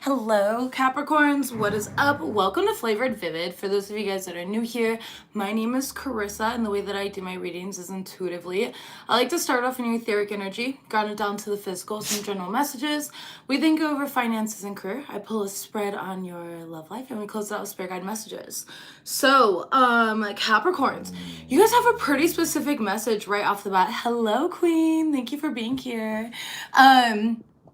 Hello, Capricorns. What is up? Welcome to Flavored Vivid. For those of you guys that are new here, my name is Carissa, and the way that I do my readings is intuitively. I like to start off in your etheric energy, ground it down to the physical, some general messages. We then go over finances and career. I pull a spread on your love life, and we close it out with spirit guide messages. So, Capricorns, you guys have a pretty specific message right off the bat. Hello, Queen. Thank you for being here.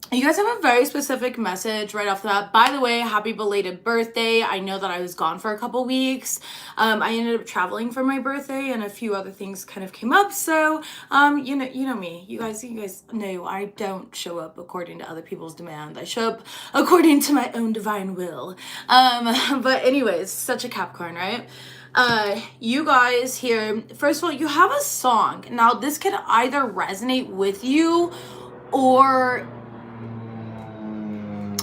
You guys have a very specific message right off the bat. By the way, happy belated birthday. I know that I was gone for a couple weeks. I ended up traveling for my birthday and a few other things kind of came up. So, you know me. You guys know I don't show up according to other people's demand. I show up according to my own divine will. But anyways, such a Capricorn, right? You guys here, first of all, you have a song. Now, this could either resonate with you or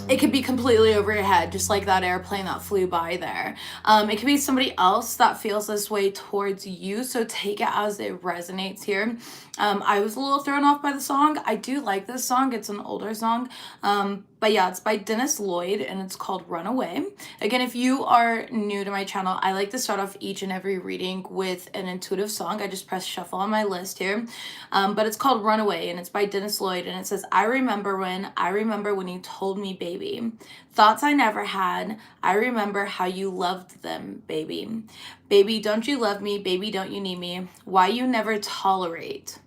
it could be completely over your head, just like that airplane that flew by there. It could be somebody else that feels this way towards you, so take it as it resonates here. I was a little thrown off by the song. I do like this song. It's an older song. But yeah, it's by Dennis Lloyd and it's called Runaway. Again, if you are new to my channel, I like to start off each and every reading with an intuitive song. I just press shuffle on my list here. But it's called Runaway and it's by Dennis Lloyd and it says, I remember when you told me, baby, thoughts I never had. I remember how you loved them, baby. Baby, don't you love me? Baby, don't you need me? Why you never tolerate?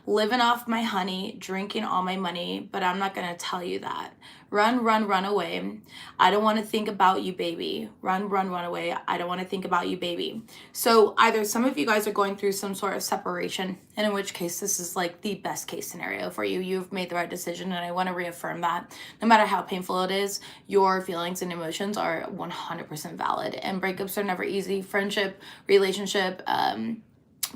Living off my honey, drinking all my money, but I'm not gonna tell you that. Run, run, run away. I don't want to think about you, baby. Run, run, run away. I don't want to think about you, baby. So either some of you guys are going through some sort of separation, and in which case this is like the best case scenario for you. You've made the right decision, and I want to reaffirm that. No matter how painful it is, your feelings and emotions are 100% valid, and breakups are never easy. Friendship, relationship,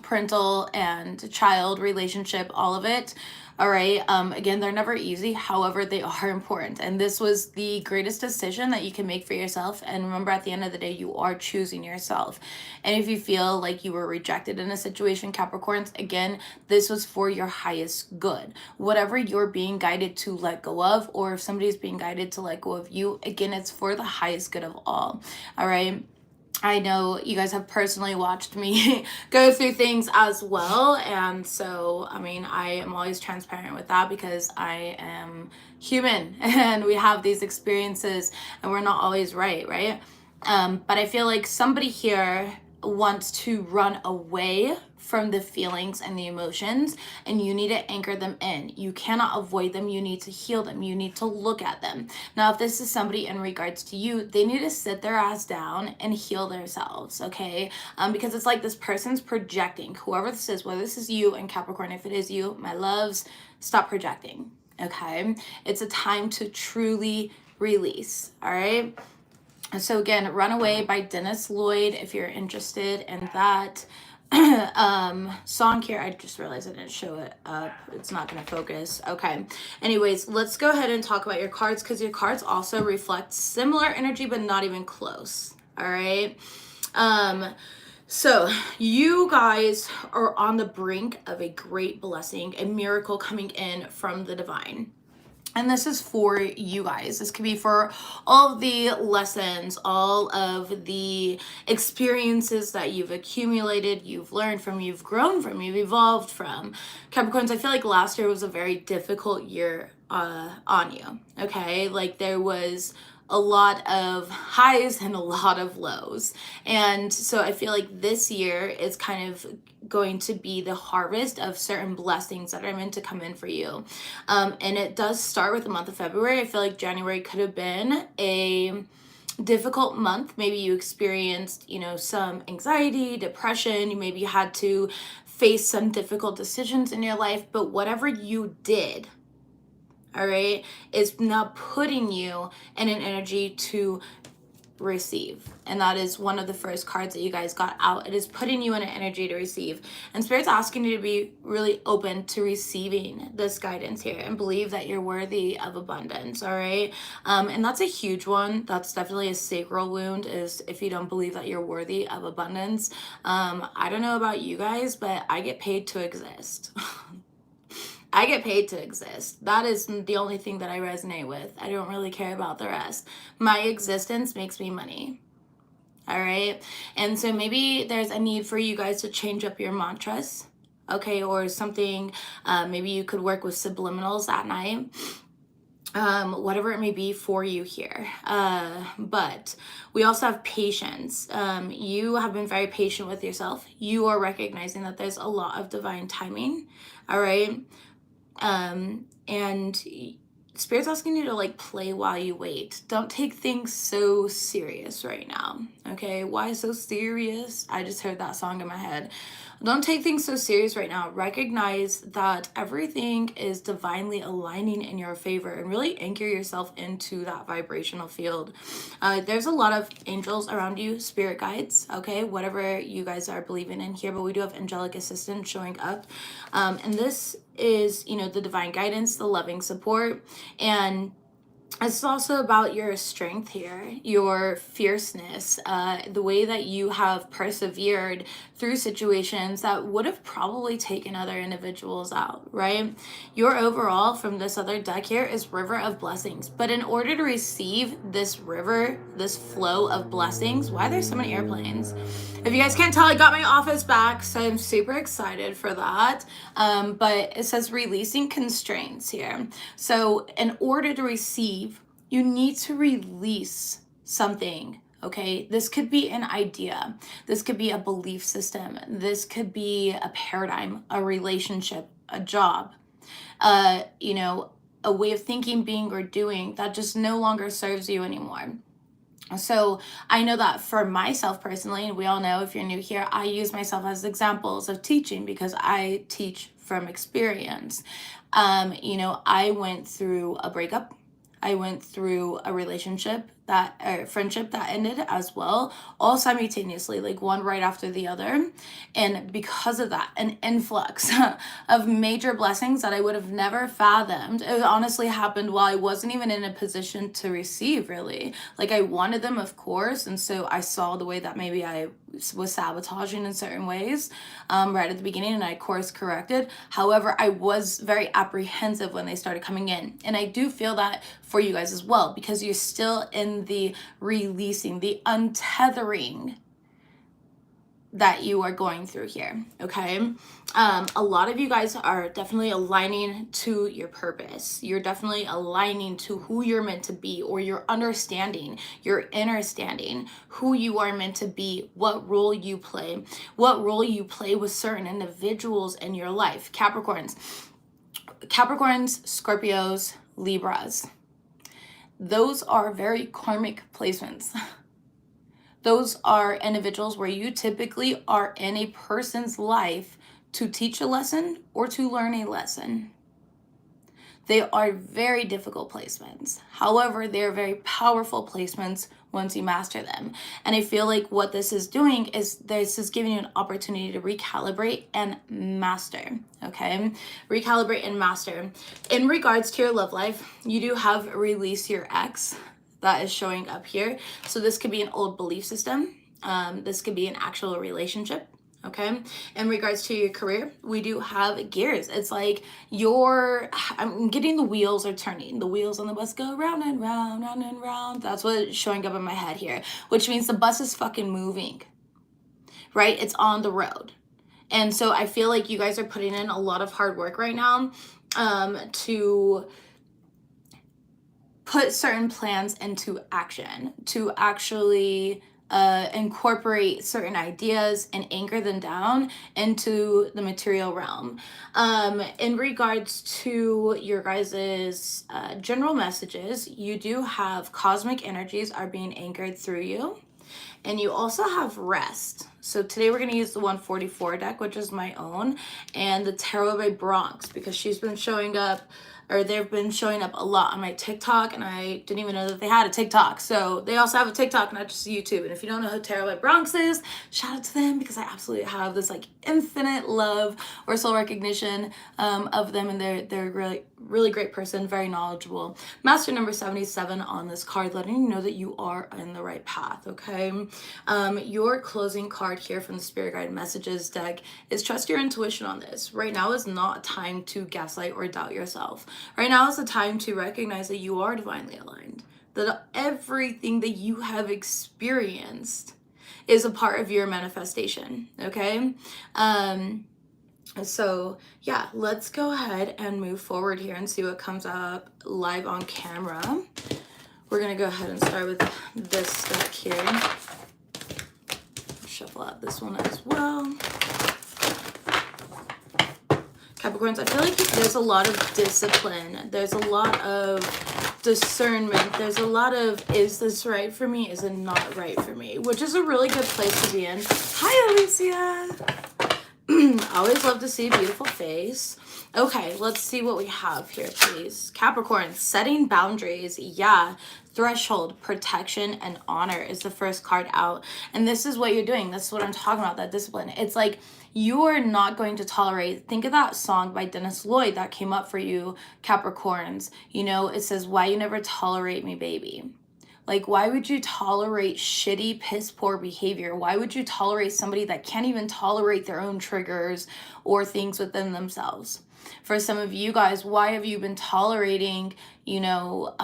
parental and child relationship, all of it. All right. Again, they're never easy. However, they are important. And this was the greatest decision that you can make for yourself. And remember, at the end of the day, you are choosing yourself. And if you feel like you were rejected in a situation, Capricorns, again, this was for your highest good. Whatever you're being guided to let go of, or if somebody's being guided to let go of you, again, it's for the highest good of all. All right. I know you guys have personally watched me go through things as well. And so, I mean, I am always transparent with that because I am human and we have these experiences and we're not always right? But I feel like somebody here wants to run away from the feelings and the emotions, and you need to anchor them in. You cannot avoid them. You need to heal them. You need to look at them. Now, if this is somebody in regards to you, they need to sit their ass down and heal themselves, okay? Because it's like this person's projecting. Whoever this is, whether this is you and Capricorn, if it is you, my loves, stop projecting, okay? It's a time to truly release, all right? So again, Runaway by Dennis Lloyd, if you're interested in that. Song here, I just realized I didn't show it up. It's not going to focus. Okay. Anyways, let's go ahead and talk about your cards because your cards also reflect similar energy, but not even close. All right. So you guys are on the brink of a great blessing, a miracle coming in from the divine. And this is for you guys. This could be for all of the lessons, all of the experiences that you've accumulated, you've learned from, you've grown from, you've evolved from. Capricorns, I feel like last year was a very difficult year on you, okay? Like there was a lot of highs and a lot of lows. And so I feel like this year is kind of going to be the harvest of certain blessings that are meant to come in for you. And it does start with the month of February. I feel like January could have been a difficult month. Maybe you experienced, some anxiety, depression. You maybe had to face some difficult decisions in your life, but whatever you did, all right, is now putting you in an energy to receive. And that is one of the first cards that you guys got out. It is putting you in an energy to receive. And Spirit's asking you to be really open to receiving this guidance here and believe that you're worthy of abundance, all right? And that's a huge one. That's definitely a sacral wound, is if you don't believe that you're worthy of abundance. I don't know about you guys, but I get paid to exist. I get paid to exist. That is the only thing that I resonate with. I don't really care about the rest. My existence makes me money. All right. And so maybe there's a need for you guys to change up your mantras. Okay. Or something. Maybe you could work with subliminals at night. Whatever it may be for you here. But we also have patience. You have been very patient with yourself. You are recognizing that there's a lot of divine timing. All right. And Spirit's asking you to like play while you wait. Don't take things so serious right now. Okay. Why so serious? I just heard that song in my head. Don't take things so serious right now. Recognize that everything is divinely aligning in your favor, and really anchor yourself into that vibrational field. There's a lot of angels around you, spirit guides, okay, whatever you guys are believing in here, but we do have angelic assistance showing up. And this is, you know, the divine guidance, the loving support, and it's also about your strength here, your fierceness, the way that you have persevered through situations that would have probably taken other individuals out, right? Your overall from this other deck here is River of Blessings. But in order to receive this river, this flow of blessings, why are there so many airplanes? If you guys can't tell, I got my office back, so I'm super excited for that. But it says releasing constraints here. So in order to receive, you need to release something. Okay, this could be an idea. This could be a belief system. This could be a paradigm, a relationship, a job, you know, a way of thinking, being, or doing that just no longer serves you anymore. So I know that for myself personally, and we all know if you're new here, I use myself as examples of teaching because I teach from experience. You know, I went through a breakup. I went through a relationship friendship that ended as well, all simultaneously, like one right after the other. And because of that, an influx of major blessings that I would have never fathomed. It honestly happened while I wasn't even in a position to receive, really. Like, I wanted them, of course, and so I saw the way that maybe I was sabotaging in certain ways right at the beginning, and I course corrected. However, I was very apprehensive when they started coming in, and I do feel that for you guys as well, because you're still in the releasing, the untethering that you are going through here, okay? A lot of you guys are definitely aligning to your purpose. You're definitely aligning to who you're meant to be, or you're understanding, you're understanding who you are meant to be, what role you play with certain individuals in your life. Capricorns, Scorpios, Libras. Those are very karmic placements. Those are individuals where you typically are in a person's life to teach a lesson or to learn a lesson. They are very difficult placements. However, they are very powerful placements once you master them. And I feel like what this is doing is this is giving you an opportunity to recalibrate and master, okay? Recalibrate and master. In regards to your love life, you do have release your ex. That is showing up here. So this could be an old belief system. This could be an actual relationship. Okay. In regards to your career, we do have gears. It's like I'm getting the wheels are turning. The wheels on the bus go round and round, round and round. That's what's showing up in my head here, which means the bus is fucking moving, right? It's on the road. And so I feel like you guys are putting in a lot of hard work right now to put certain plans into action, to actually incorporate certain ideas and anchor them down into the material realm. In regards to your guys's general messages, you do have cosmic energies are being anchored through you, and you also have rest. So today we're going to use the 144 deck, which is my own, and the Tarot by Bronx, because she's been showing up, or they've been showing up a lot on my TikTok, and I didn't even know that they had a TikTok. So they also have a TikTok, not just YouTube. And if you don't know who Tarot by Bronx is, shout out to them, because I absolutely have this like infinite love or soul recognition of them, and they're really great person, very knowledgeable. Master number 77 on this card, letting you know that you are in the right path. Okay, your closing card here from the Spirit Guide Messages deck is trust your intuition on this. Right now is not a time to gaslight or doubt yourself. Right now is a time to recognize that you are divinely aligned, that everything that you have experienced is a part of your manifestation. Okay, so yeah, let's go ahead and move forward here and see what comes up live on camera. We're gonna go ahead and start with this deck here. Shuffle out this one as well. Capricorns, I feel like there's a lot of discipline. There's a lot of discernment. There's a lot of, is this right for me? Is it not right for me? Which is a really good place to be in. Hi, Alicia. Always love to see a beautiful face. Okay, let's see what we have here, please. Capricorn, setting boundaries. Yeah. Threshold, protection, and honor is the first card out. And this is what you're doing. This is what I'm talking about, that discipline. It's like you are not going to tolerate. Think of that song by Dennis Lloyd that came up for you, Capricorns. You know, it says, why you never tolerate me, baby. Like, why would you tolerate shitty, piss poor behavior? Why would you tolerate somebody that can't even tolerate their own triggers or things within themselves? For some of you guys, why have you been tolerating, you know,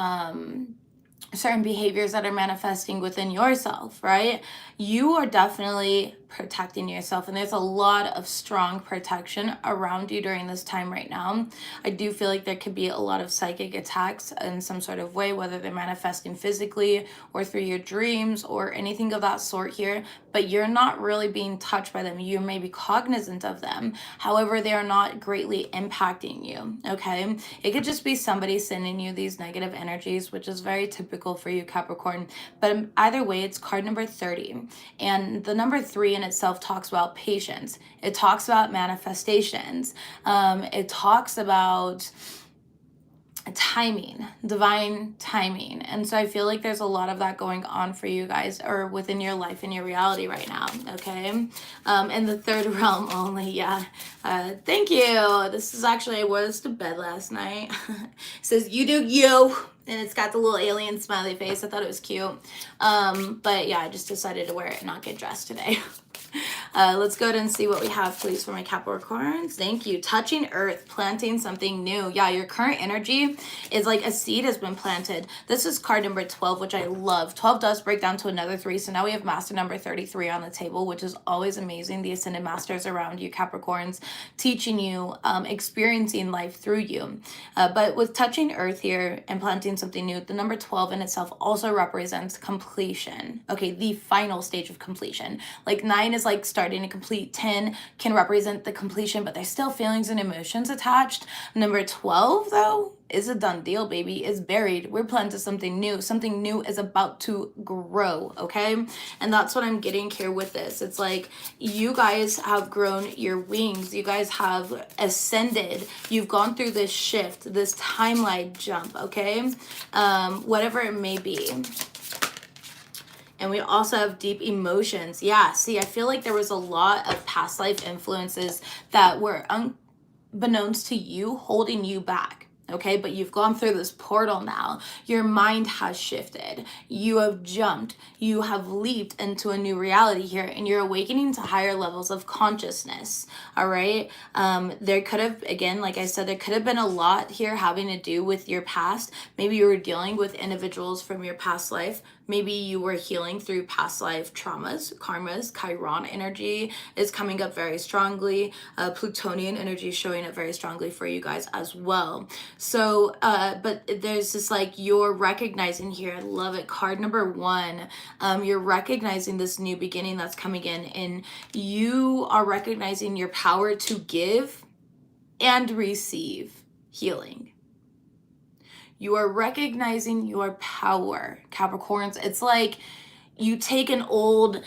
certain behaviors that are manifesting within yourself, right? You are definitely protecting yourself, and there's a lot of strong protection around you during this time right now. I do feel like there could be a lot of psychic attacks in some sort of way, whether they're manifesting physically or through your dreams or anything of that sort here, but you're not really being touched by them. You may be cognizant of them, however, they are not greatly impacting you, okay? It could just be somebody sending you these negative energies, which is very typical for you, Capricorn, but either way, it's card number 30, and the number 3 in itself talks about patience. It talks about manifestations. It talks about timing, divine timing. And so I feel like there's a lot of that going on for you guys, or within your life and your reality right now, okay? And the third realm only, yeah. Thank you. This is actually, I wore this to bed last night. It says, you do you. And it's got the little alien smiley face. I thought it was cute. But yeah, I just decided to wear it and not get dressed today. Let's go ahead and see what we have, please, for my Capricorns. Thank you. Touching earth, planting something new. Yeah, your current energy is like a seed has been planted. This is card number 12, which I love. 12 does break down to another 3. So now we have master number 33 on the table, which is always amazing. The ascended masters around you, Capricorns, teaching you, experiencing life through you. But with touching earth here and planting something new, the number 12 in itself also represents completion. Okay, the final stage of completion. Like 9 is like starting to complete. 10 can represent the completion, but there's still feelings and emotions attached. Number 12, though, is a done deal, baby. It's buried. We're planting something new. Something new is about to grow, okay? And that's what I'm getting here with this. It's like you guys have grown your wings. You guys have ascended. You've gone through this shift, this timeline jump, okay? Whatever it may be. And we also have deep emotions. Yeah, see, I feel like there was a lot of past life influences that were unbeknownst to you, holding you back. Okay, but you've gone through this portal now. Your mind has shifted. You have jumped. You have leaped into a new reality here, and you're awakening to higher levels of consciousness. All right. There could have, again, like I said, there could have been a lot here having to do with your past. Maybe you were dealing with individuals from your past life. Maybe you were healing through past life traumas, karmas. Chiron energy is coming up very strongly. Plutonian energy is showing up very strongly for you guys as well. So, but there's this like, you're recognizing here, I love it, card number 1, you're recognizing this new beginning that's coming in, and you are recognizing your power to give and receive healing. You are recognizing your power, Capricorns. It's like you take an old,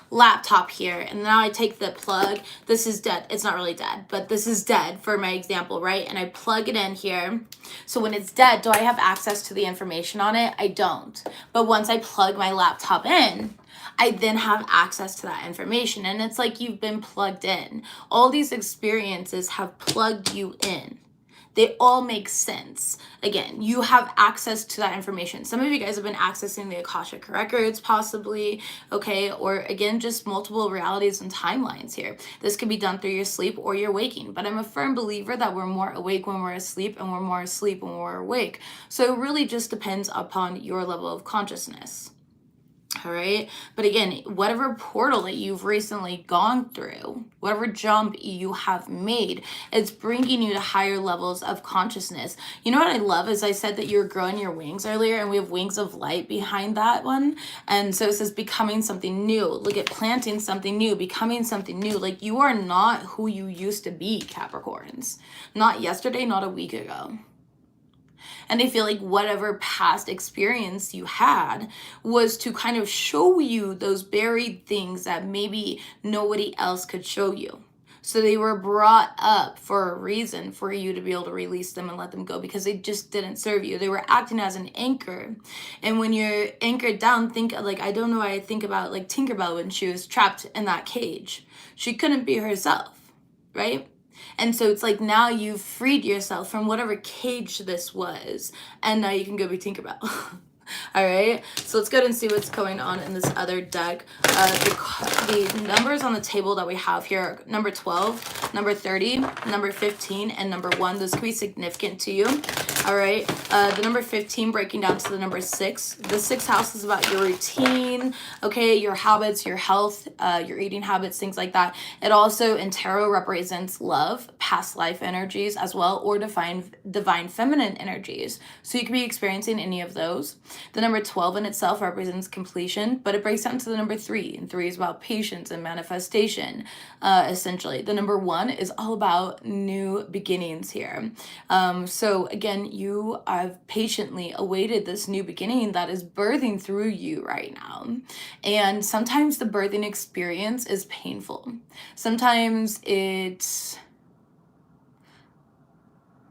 laptop here, and now I take the plug. This is dead. It's not really dead, but this is dead for my example, right? And I plug it in here. So when it's dead, do I have access to the information on it? I don't. But once I plug my laptop in, I then have access to that information. And it's like you've been plugged in. All these experiences have plugged you in. They all make sense. Again, you have access to that information. Some of you guys have been accessing the Akashic Records, possibly, okay? Or again, just multiple realities and timelines here. This could be done through your sleep or your waking. But I'm a firm believer that we're more awake when we're asleep and we're more asleep when we're awake. So it really just depends upon your level of consciousness. All right. But again, whatever portal that you've recently gone through, whatever jump you have made, it's bringing you to higher levels of consciousness. You know what I love is I said that you were growing your wings earlier, and we have wings of light behind that one. And so it says becoming something new. Look at planting something new, becoming something new. Like, you are not who you used to be, Capricorns. Not yesterday, not a week ago. And I feel like whatever past experience you had was to kind of show you those buried things that maybe nobody else could show you. So they were brought up for a reason, for you to be able to release them and let them go, because they just didn't serve you. They were acting as an anchor. And when you're anchored down, think like, I don't know why I think about like Tinkerbell when she was trapped in that cage. She couldn't be herself, right? And so it's like now you've freed yourself from whatever cage this was, and now you can go be Tinkerbell. All right, so let's go ahead and see what's going on in this other deck. The numbers on the table that we have here are number 12, number 30, number 15, and number 1. Those could be significant to you. All right, the number 15 breaking down to the number 6. The 6th house is about your routine, okay, your habits, your health, your eating habits, things like that. It also in tarot represents love, past life energies as well, or divine feminine energies. So you could be experiencing any of those. The number 12 in itself represents completion, but it breaks down to the number 3, and 3 is about patience and manifestation, essentially. The number 1 is all about new beginnings here. So again, you have patiently awaited this new beginning that is birthing through you right now. And sometimes the birthing experience is painful. Sometimes it's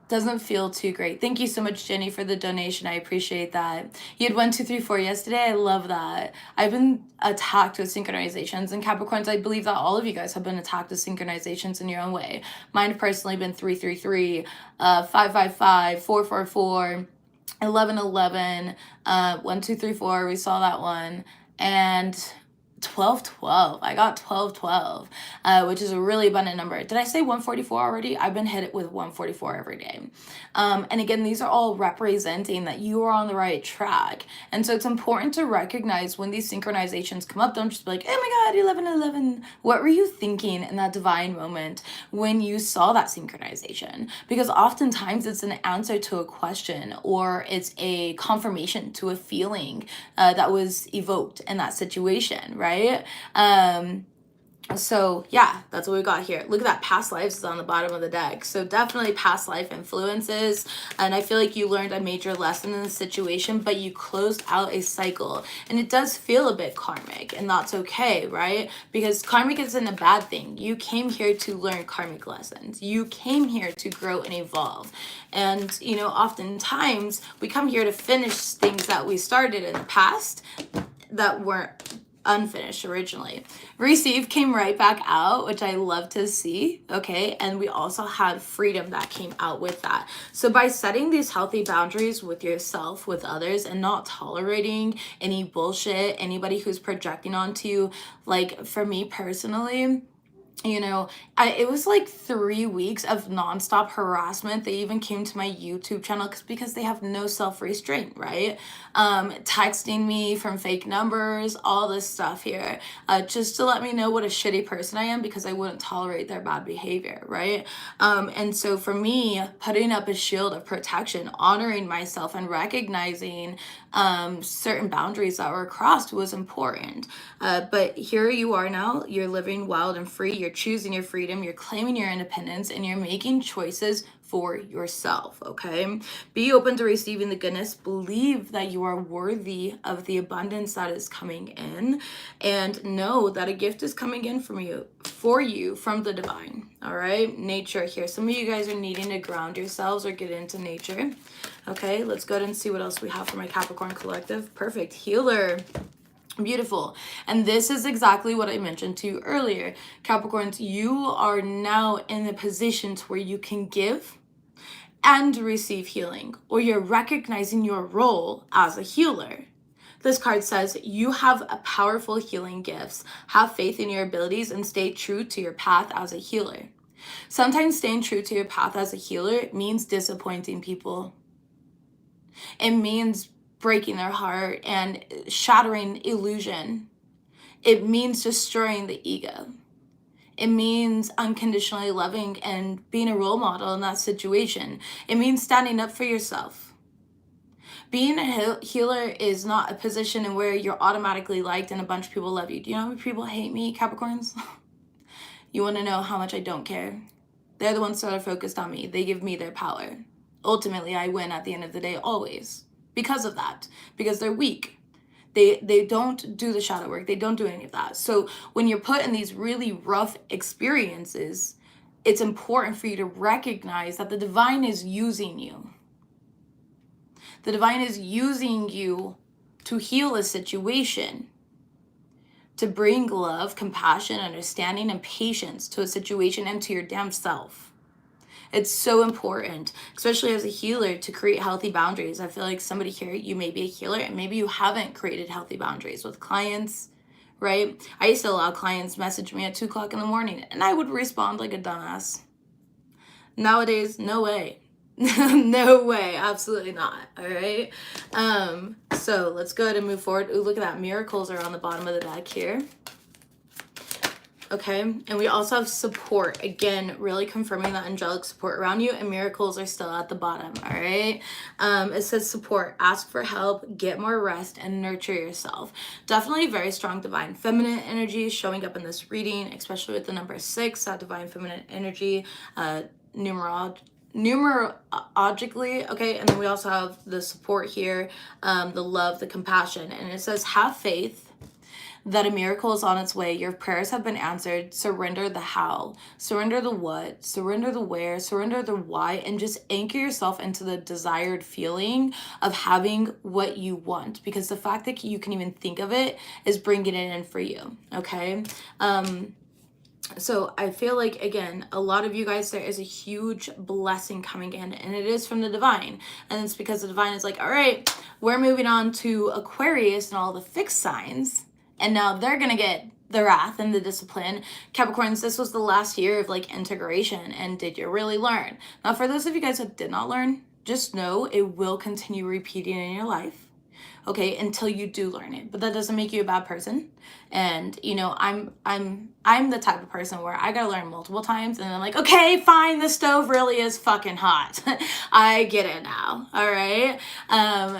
doesn't feel too great. Thank you so much, Jenny, for the donation. I appreciate that. You had 1, 2, 3, 4 yesterday. I love that. I've been attacked with synchronizations, and Capricorns, I believe that all of you guys have been attacked with synchronizations in your own way. Mine have personally been 3, 3, 3, 5, 5, 5, 4, 4, 4, 11, 11, 1, 2, 3, 4. We saw that one. And 12, 12. I got 12, 12, which is a really abundant number. Did I say 144 already? I've been hit with 144 every day. And again, these are all representing that you are on the right track. And so it's important to recognize when these synchronizations come up. Don't just be like, oh my God, 11, 11. What were you thinking in that divine moment when you saw that synchronization? Because oftentimes it's an answer to a question, or it's a confirmation to a feeling that was evoked in that situation, right? So yeah, that's what we got here. Look at that, past lives is on the bottom of the deck. So definitely past life influences. And I feel like you learned a major lesson in this situation, but you closed out a cycle. And it does feel a bit karmic, and that's okay, right? Because karmic isn't a bad thing. You came here to learn karmic lessons. You came here to grow and evolve. And, you know, oftentimes we come here to finish things that we started in the past that weren't unfinished originally. Receive came right back out, which I love to see, okay? And we also had freedom that came out with that. So by setting these healthy boundaries with yourself, with others, and not tolerating any bullshit, anybody who's projecting onto you, like for me personally, you know, it was like 3 weeks of nonstop harassment. They even came to my YouTube channel because they have no self-restraint, right? Texting me from fake numbers, all this stuff here, just to let me know what a shitty person I am, because I wouldn't tolerate their bad behavior, right? And so for me, putting up a shield of protection, honoring myself, and recognizing certain boundaries that were crossed was important. But here you are now, you're living wild and free, you're choosing your freedom, you're claiming your independence, and you're making choices for yourself, okay? Be open to receiving the goodness. Believe that you are worthy of the abundance that is coming in, and know that a gift is coming in for you from the divine, all right? Nature here. Some of you guys are needing to ground yourselves or get into nature, okay? Let's go ahead and see what else we have for my Capricorn collective. Perfect. Healer. Beautiful. And this is exactly what I mentioned to you earlier. Capricorns, you are now in the positions where you can give and receive healing, or you're recognizing your role as a healer. This card says you have a powerful healing gifts. Have faith in your abilities and stay true to your path as a healer. Sometimes staying true to your path as a healer means disappointing people. It means breaking their heart and shattering illusion. It means destroying the ego. It means unconditionally loving and being a role model in that situation. It means standing up for yourself. Being a healer is not a position in where you're automatically liked and a bunch of people love you. Do you know how many people hate me, Capricorns? You want to know how much I don't care? They're the ones that are focused on me. They give me their power. Ultimately, I win at the end of the day, always. Because of that. Because they're weak. They don't do the shadow work. They don't do any of that. So when you're put in these really rough experiences, it's important for you to recognize that the divine is using you. The divine is using you to heal a situation, to bring love, compassion, understanding, and patience to a situation and to your damn self. It's so important, especially as a healer, to create healthy boundaries. I feel like somebody here, you may be a healer and maybe you haven't created healthy boundaries with clients, right? I used to allow clients message me at 2 o'clock in the morning and I would respond like a dumbass. Nowadays, no way. No way, absolutely not. All right. So let's go ahead and move forward. Ooh, look at that. Miracles are on the bottom of the deck here. Okay, and we also have support, again, really confirming that angelic support around you, and miracles are still at the bottom. All right, it says support, ask for help, get more rest, and nurture yourself. Definitely very strong divine feminine energy showing up in this reading, especially with the number 6, that divine feminine energy, numerologically. Okay, and then we also have the support here, the love, the compassion, and it says have faith that a miracle is on its way. Your prayers have been answered. Surrender the how, surrender the what, surrender the where, surrender the why, and just anchor yourself into the desired feeling of having what you want, because the fact that you can even think of it is bringing it in for you. Okay. So I feel like, again, a lot of you guys, there is a huge blessing coming in, and it is from the divine. And it's because the divine is like, all right, we're moving on to Aquarius and all the fixed signs. And now they're going to get the wrath and the discipline. Capricorns, this was the last year of like integration. And did you really learn? Now, for those of you guys that did not learn, just know it will continue repeating in your life. Okay, until you do learn it. But that doesn't make you a bad person. And you know, I'm the type of person where I gotta learn multiple times and I'm like, okay, fine, the stove really is fucking hot. I get it now. All right.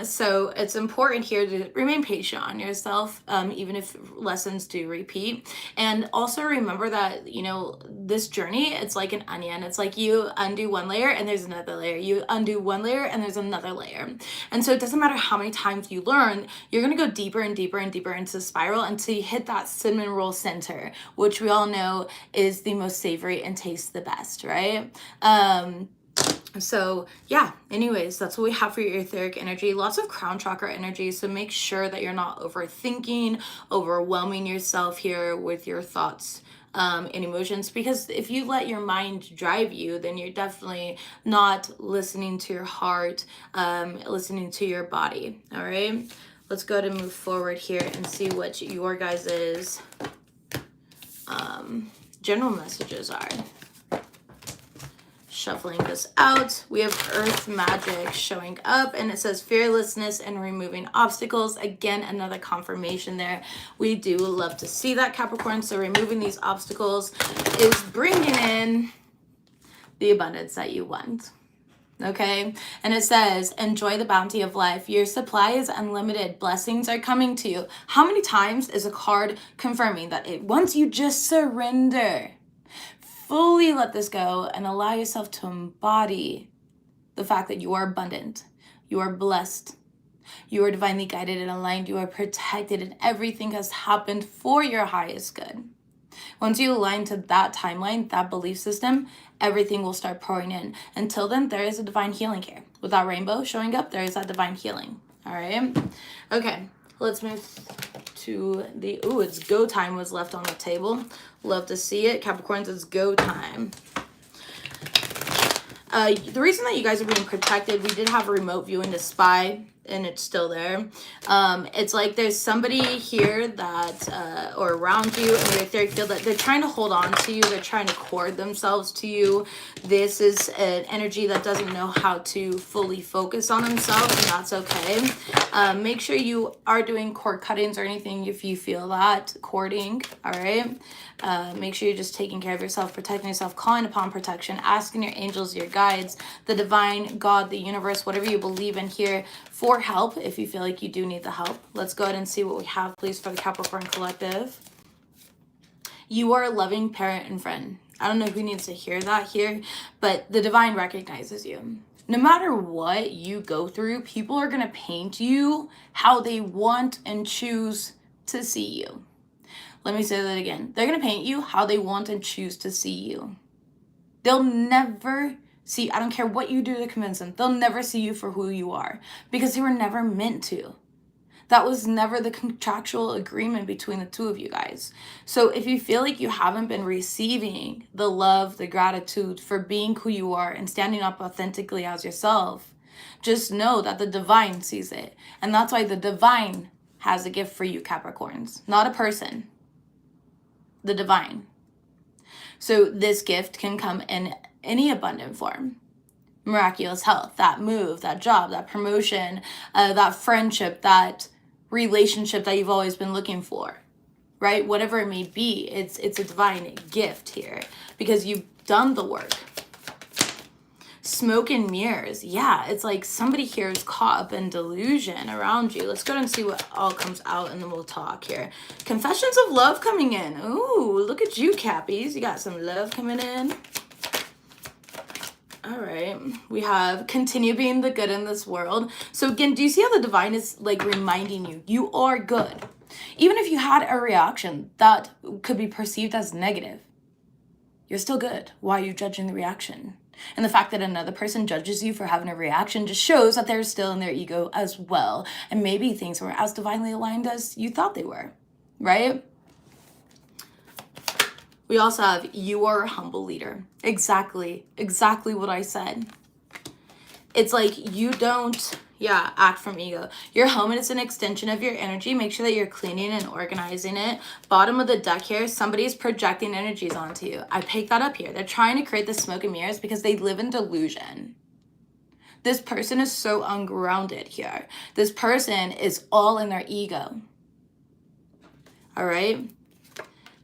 So it's important here to remain patient on yourself, even if lessons do repeat. And also remember that, you know, this journey, it's like an onion. It's like you undo one layer and there's another layer. You undo one layer and there's another layer. And so it doesn't matter how many times you learn, you're gonna go deeper and deeper and deeper into the spiral until you hit that cinnamon roll center, which we all know is the most savory and tastes the best, right? So yeah, anyways, that's what we have for your etheric energy. Lots of crown chakra energy, so make sure that you're not overthinking, overwhelming yourself here with your thoughts and emotions, because if you let your mind drive you, then you're definitely not listening to your heart, listening to your body. All right, let's go ahead and move forward here and see what your guys's general messages are. Shuffling this out, we have Earth Magic showing up, and it says fearlessness and removing obstacles. Again, another confirmation there. We do love to see that, Capricorn. So removing these obstacles is bringing in the abundance that you want. Okay, and it says enjoy the bounty of life. Your supply is unlimited. Blessings are coming to you. How many times is a card confirming that once you just surrender, fully let this go and allow yourself to embody the fact that you are abundant, you are blessed, you are divinely guided and aligned, you are protected, and everything has happened for your highest good. Once you align to that timeline, that belief system, everything will start pouring in. Until then, there is a divine healing here. With that rainbow showing up, there is that divine healing. All right? Okay, let's move to the, ooh, it's go time was left on the table. Love to see it. Capricorns, it's go time. The reason that you guys are being protected, we did have a remote viewing to spy, and it's still there. It's like there's somebody here that, or around you in the etheric field, that they're trying to hold on to you. They're trying to cord themselves to you. This is an energy that doesn't know how to fully focus on themselves, and that's okay. Make sure you are doing cord cuttings or anything if you feel that, cording, all right? Make sure you're just taking care of yourself, protecting yourself, calling upon protection, asking your angels, your guides, the divine, God, the universe, whatever you believe in here, for help if you feel like you do need the help. Let's go ahead and see what we have, please, for the Capricorn Collective. You are a loving parent and friend. I don't know who needs to hear that here, but the divine recognizes you. No matter what you go through, people are going to paint you how they want and choose to see you. Let me say that again. They're going to paint you how they want and choose to see you. They'll never see, I don't care what you do to convince them, they'll never see you for who you are because they were never meant to. That was never the contractual agreement between the two of you guys. So if you feel like you haven't been receiving the love, the gratitude for being who you are and standing up authentically as yourself, just know that the divine sees it. And that's why the divine has a gift for you, Capricorns, not a person. The divine. So this gift can come in any abundant form. Miraculous health, that move, that job, that promotion, that friendship, that relationship that you've always been looking for, right? Whatever it may be, it's a divine gift here because you've done the work. Smoke and mirrors. Yeah, it's like somebody here is caught up in delusion around you. Let's go ahead and see what all comes out and then we'll talk here. Confessions of love coming in. Ooh, look at you, Cappies. You got some love coming in. All right. We have continue being the good in this world. So again, do you see how the divine is like reminding you, you are good. Even if you had a reaction that could be perceived as negative, you're still good. Why are you judging the reaction? And the fact that another person judges you for having a reaction just shows that they're still in their ego as well. And maybe things weren't as divinely aligned as you thought they were, right? We also have you are a humble leader. Exactly what I said. It's like you don't, act from ego. Your home is an extension of your energy. Make sure that you're cleaning and organizing it. Bottom of the deck here, somebody's projecting energies onto you. I picked that up here. They're trying to create the smoke and mirrors because they live in delusion. This person is so ungrounded here. This person is all in their ego. All right?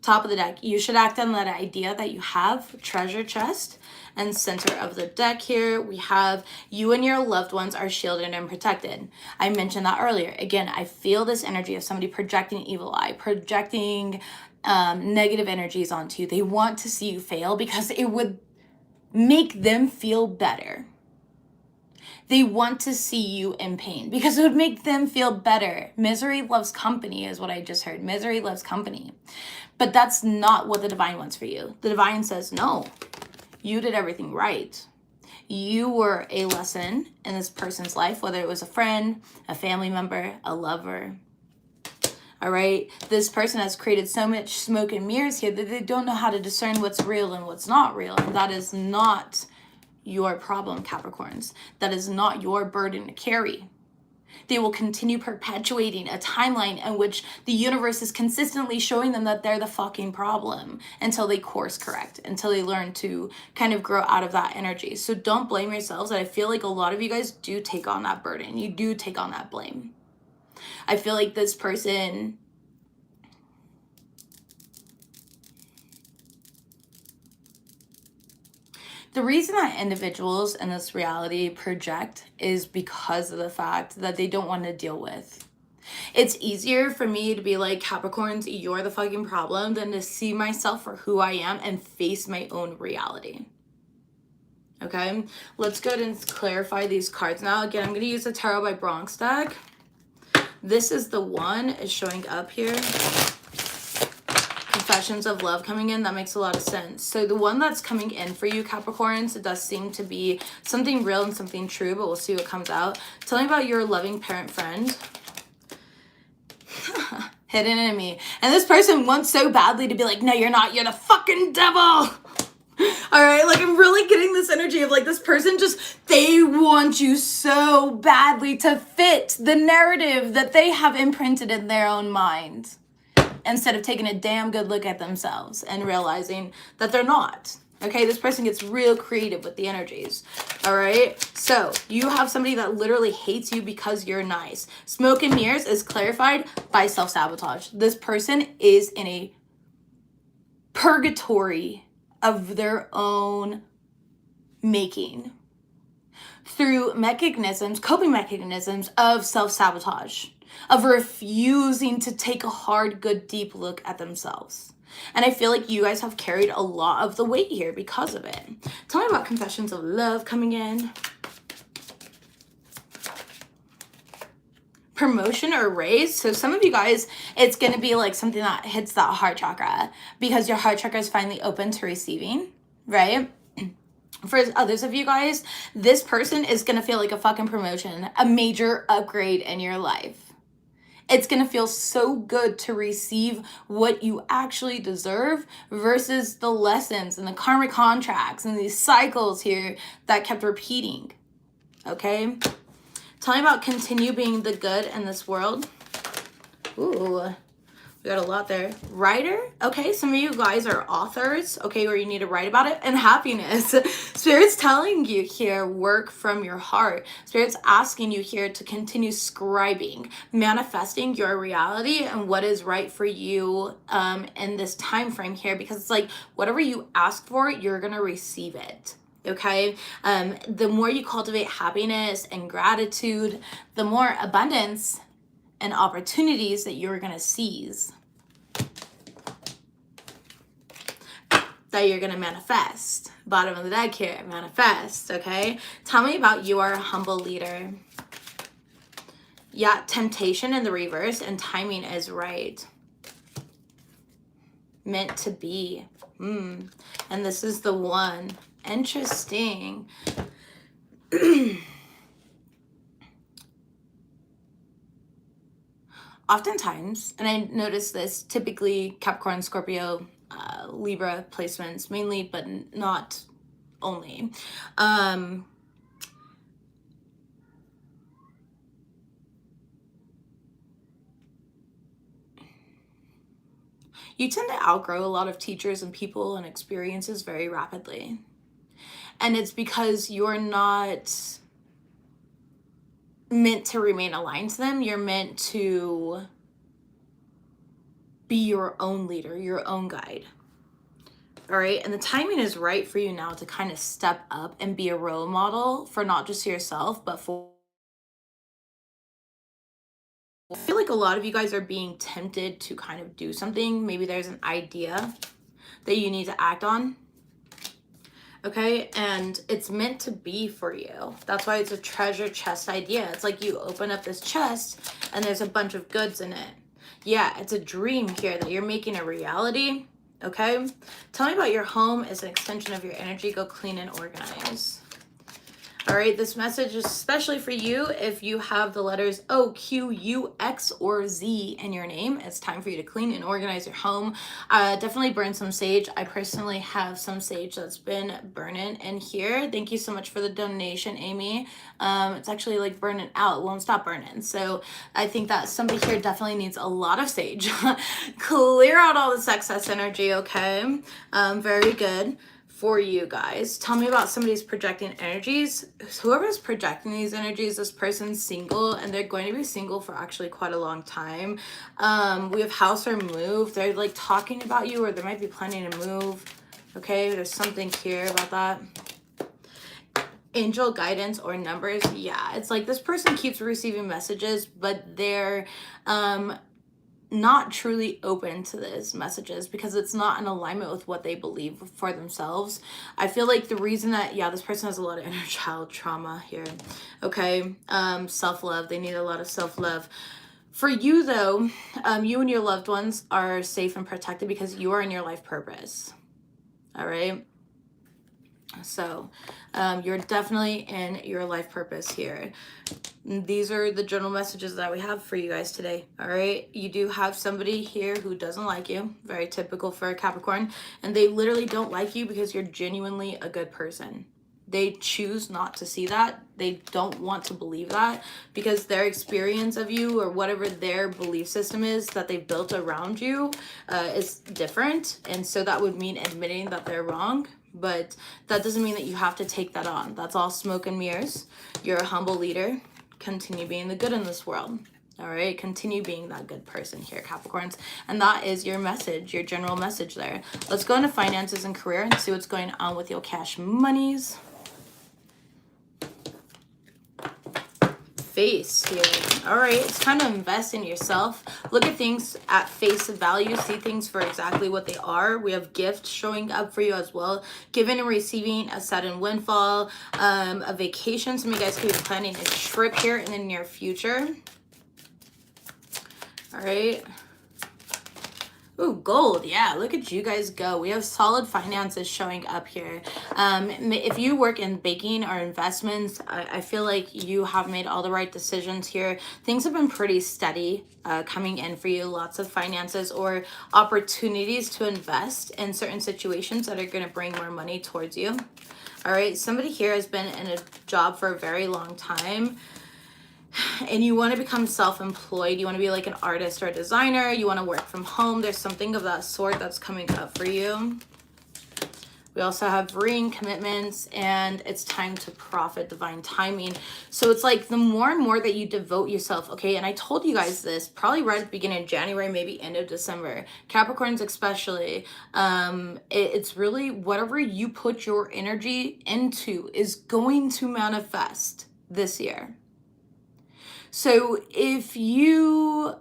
Top of the deck, you should act on that idea that you have, treasure chest. And center of the deck here, we have you and your loved ones are shielded and protected. I mentioned that earlier. Again, I feel this energy of somebody projecting evil eye, projecting negative energies onto you. They want to see you fail because it would make them feel better. They want to see you in pain because it would make them feel better. Misery loves company is what I just heard. Misery loves company. But that's not what the divine wants for you. The divine says, no, you did everything right. You were a lesson in this person's life, whether it was a friend, a family member, a lover. All right. This person has created so much smoke and mirrors here that they don't know how to discern what's real and what's not real. And that is not your problem, Capricorns. That is not your burden to carry. They will continue perpetuating a timeline in which the universe is consistently showing them that they're the fucking problem until they course correct, until they learn to kind of grow out of that energy. So don't blame yourselves. I feel like a lot of you guys do take on that burden. You do take on that blame. I feel like this person the reason that individuals in this reality project is because of the fact that they don't want to deal with. It's easier for me to be like, Capricorns, you're the fucking problem, than to see myself for who I am and face my own reality. Okay, let's go ahead and clarify these cards now. Again, I'm going to use the Tarot by Bronx deck. This is the one is showing up here. Confessions of love coming in. That makes a lot of sense. So the one that's coming in for you, Capricorns, it does seem to be something real and something true, but we'll see what comes out. Tell me about your loving parent friend. hidden enemy. And this person wants so badly to be like, no, you're not. You're the fucking devil. All right, like I'm really getting this energy of like this person just, they want you so badly to fit the narrative that they have imprinted in their own mind, instead of taking a damn good look at themselves and realizing that they're not. Okay, this person gets real creative with the energies. All right, so you have somebody that literally hates you because you're nice. Smoke and mirrors is clarified by self-sabotage. This person is in a purgatory of their own making through mechanisms, coping mechanisms of self-sabotage, of refusing to take a hard, good, deep look at themselves. And I feel like you guys have carried a lot of the weight here because of it. Tell me about confessions of love coming in. Promotion or raise. So some of you guys, it's going to be like something that hits that heart chakra, because your heart chakra is finally open to receiving, right? For others of you guys, this person is going to feel like a fucking promotion, a major upgrade in your life. It's going to feel so good to receive what you actually deserve versus the lessons and the karmic contracts and these cycles here that kept repeating. Okay? Tell me about continue being the good in this world. Ooh, we got a lot there. Writer. Okay, some of you guys are authors, okay, or you need to write about it. And happiness. Spirit's telling you here, work from your heart. Spirit's asking you here to continue scribing, manifesting your reality and what is right for you in this time frame here, because it's like whatever you ask for, you're going to receive it. Okay, the more you cultivate happiness and gratitude, the more abundance and opportunities that you're going to seize, that you're going to manifest. Bottom of the deck here, manifest. Okay, tell me about your humble leader. Yeah, temptation in the reverse, and timing is right. Meant to be. And this is the one. Interesting. Oftentimes, and I notice this typically Capricorn, Scorpio, Libra placements mainly, but not only. You tend to outgrow a lot of teachers and people and experiences very rapidly. And it's because you're not meant to remain aligned to them. You're meant to be your own leader, your own guide. All right. And the timing is right for you now to kind of step up and be a role model for not just yourself, but for. I feel like a lot of you guys are being tempted to kind of do something. Maybe there's an idea that you need to act on. Okay, and it's meant to be for you. That's why it's a treasure chest idea. It's like you open up this chest and there's a bunch of goods in it. Yeah, it's a dream here that you're making a reality. Okay, tell me about your home as an extension of your energy. Go clean and organize. All right, this message is especially for you if you have the letters O, Q, U, X, or Z in your name. It's time for you to clean and organize your home. Definitely burn some sage. I personally have some sage that's been burning in here. Thank you so much for the donation, Amy. It's actually like burning out. It won't stop burning. So I think that somebody here definitely needs a lot of sage. Clear out all this excess energy, okay? Very good. For you guys, tell me about somebody's projecting energies. Whoever's projecting these energies, this person's single, and they're going to be single for actually quite a long time. We have house or move. They're like talking about you, or they might be planning to move. Okay, there's something here about that. Angel guidance or numbers. Yeah, it's like this person keeps receiving messages, but they're not truly open to these messages because it's not in alignment with what they believe for themselves. I feel like the reason that, yeah, this person has a lot of inner child trauma here. Okay, self-love. They need a lot of self-love. For you though, you and your loved ones are safe and protected because you are in your life purpose. All right. So you're definitely in your life purpose here. These are the general messages that we have for you guys today. All right, you do have somebody here who doesn't like you, very typical for a Capricorn, and they literally don't like you because you're genuinely a good person. They choose not to see that. They don't want to believe that because their experience of you, or whatever their belief system is that they've built around you, is different. And so that would mean admitting that they're wrong. But that doesn't mean that you have to take that on. That's all smoke and mirrors. You're a humble leader. Continue being the good in this world. All right, continue being that good person here, Capricorns. And that is your message, your general message there. Let's go into finances and career and see what's going on with your cash monies. Face here. All right, it's time to invest in yourself. Look at things at face value. See things for exactly what they are. We have gifts showing up for you as well. Giving and receiving a sudden windfall, a vacation. Some of you guys could be planning a trip here in the near future. All right. Ooh, gold. Yeah, look at you guys go. We have solid finances showing up here. If you work in baking or investments, I feel like you have made all the right decisions here. Things have been pretty steady coming in for you. Lots of finances or opportunities to invest in certain situations that are going to bring more money towards you. All right, somebody here has been in a job for a very long time, and you want to become self-employed. You want to be like an artist or a designer. You want to work from home. There's something of that sort that's coming up for you. We also have ring commitments, and it's time to profit, divine timing. So it's like the more and more that you devote yourself, okay? And I told you guys this probably right at the beginning of January, maybe end of December. Capricorns especially, it's really whatever you put your energy into is going to manifest this year. So if you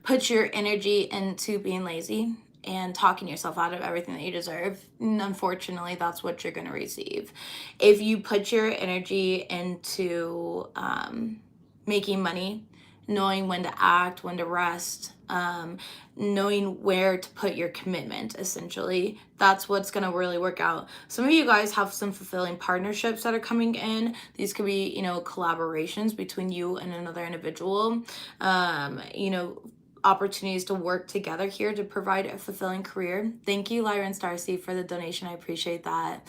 put your energy into being lazy and talking yourself out of everything that you deserve, unfortunately, that's what you're going to receive. If you put your energy into making money, knowing when to act, when to rest, knowing where to put your commitment, essentially, that's what's going to really work out. Some of you guys have some fulfilling partnerships that are coming in. These could be, you know, collaborations between you and another individual, you know, opportunities to work together here to provide a fulfilling career. Thank you, Lyra and Starcy, for the donation. I appreciate that.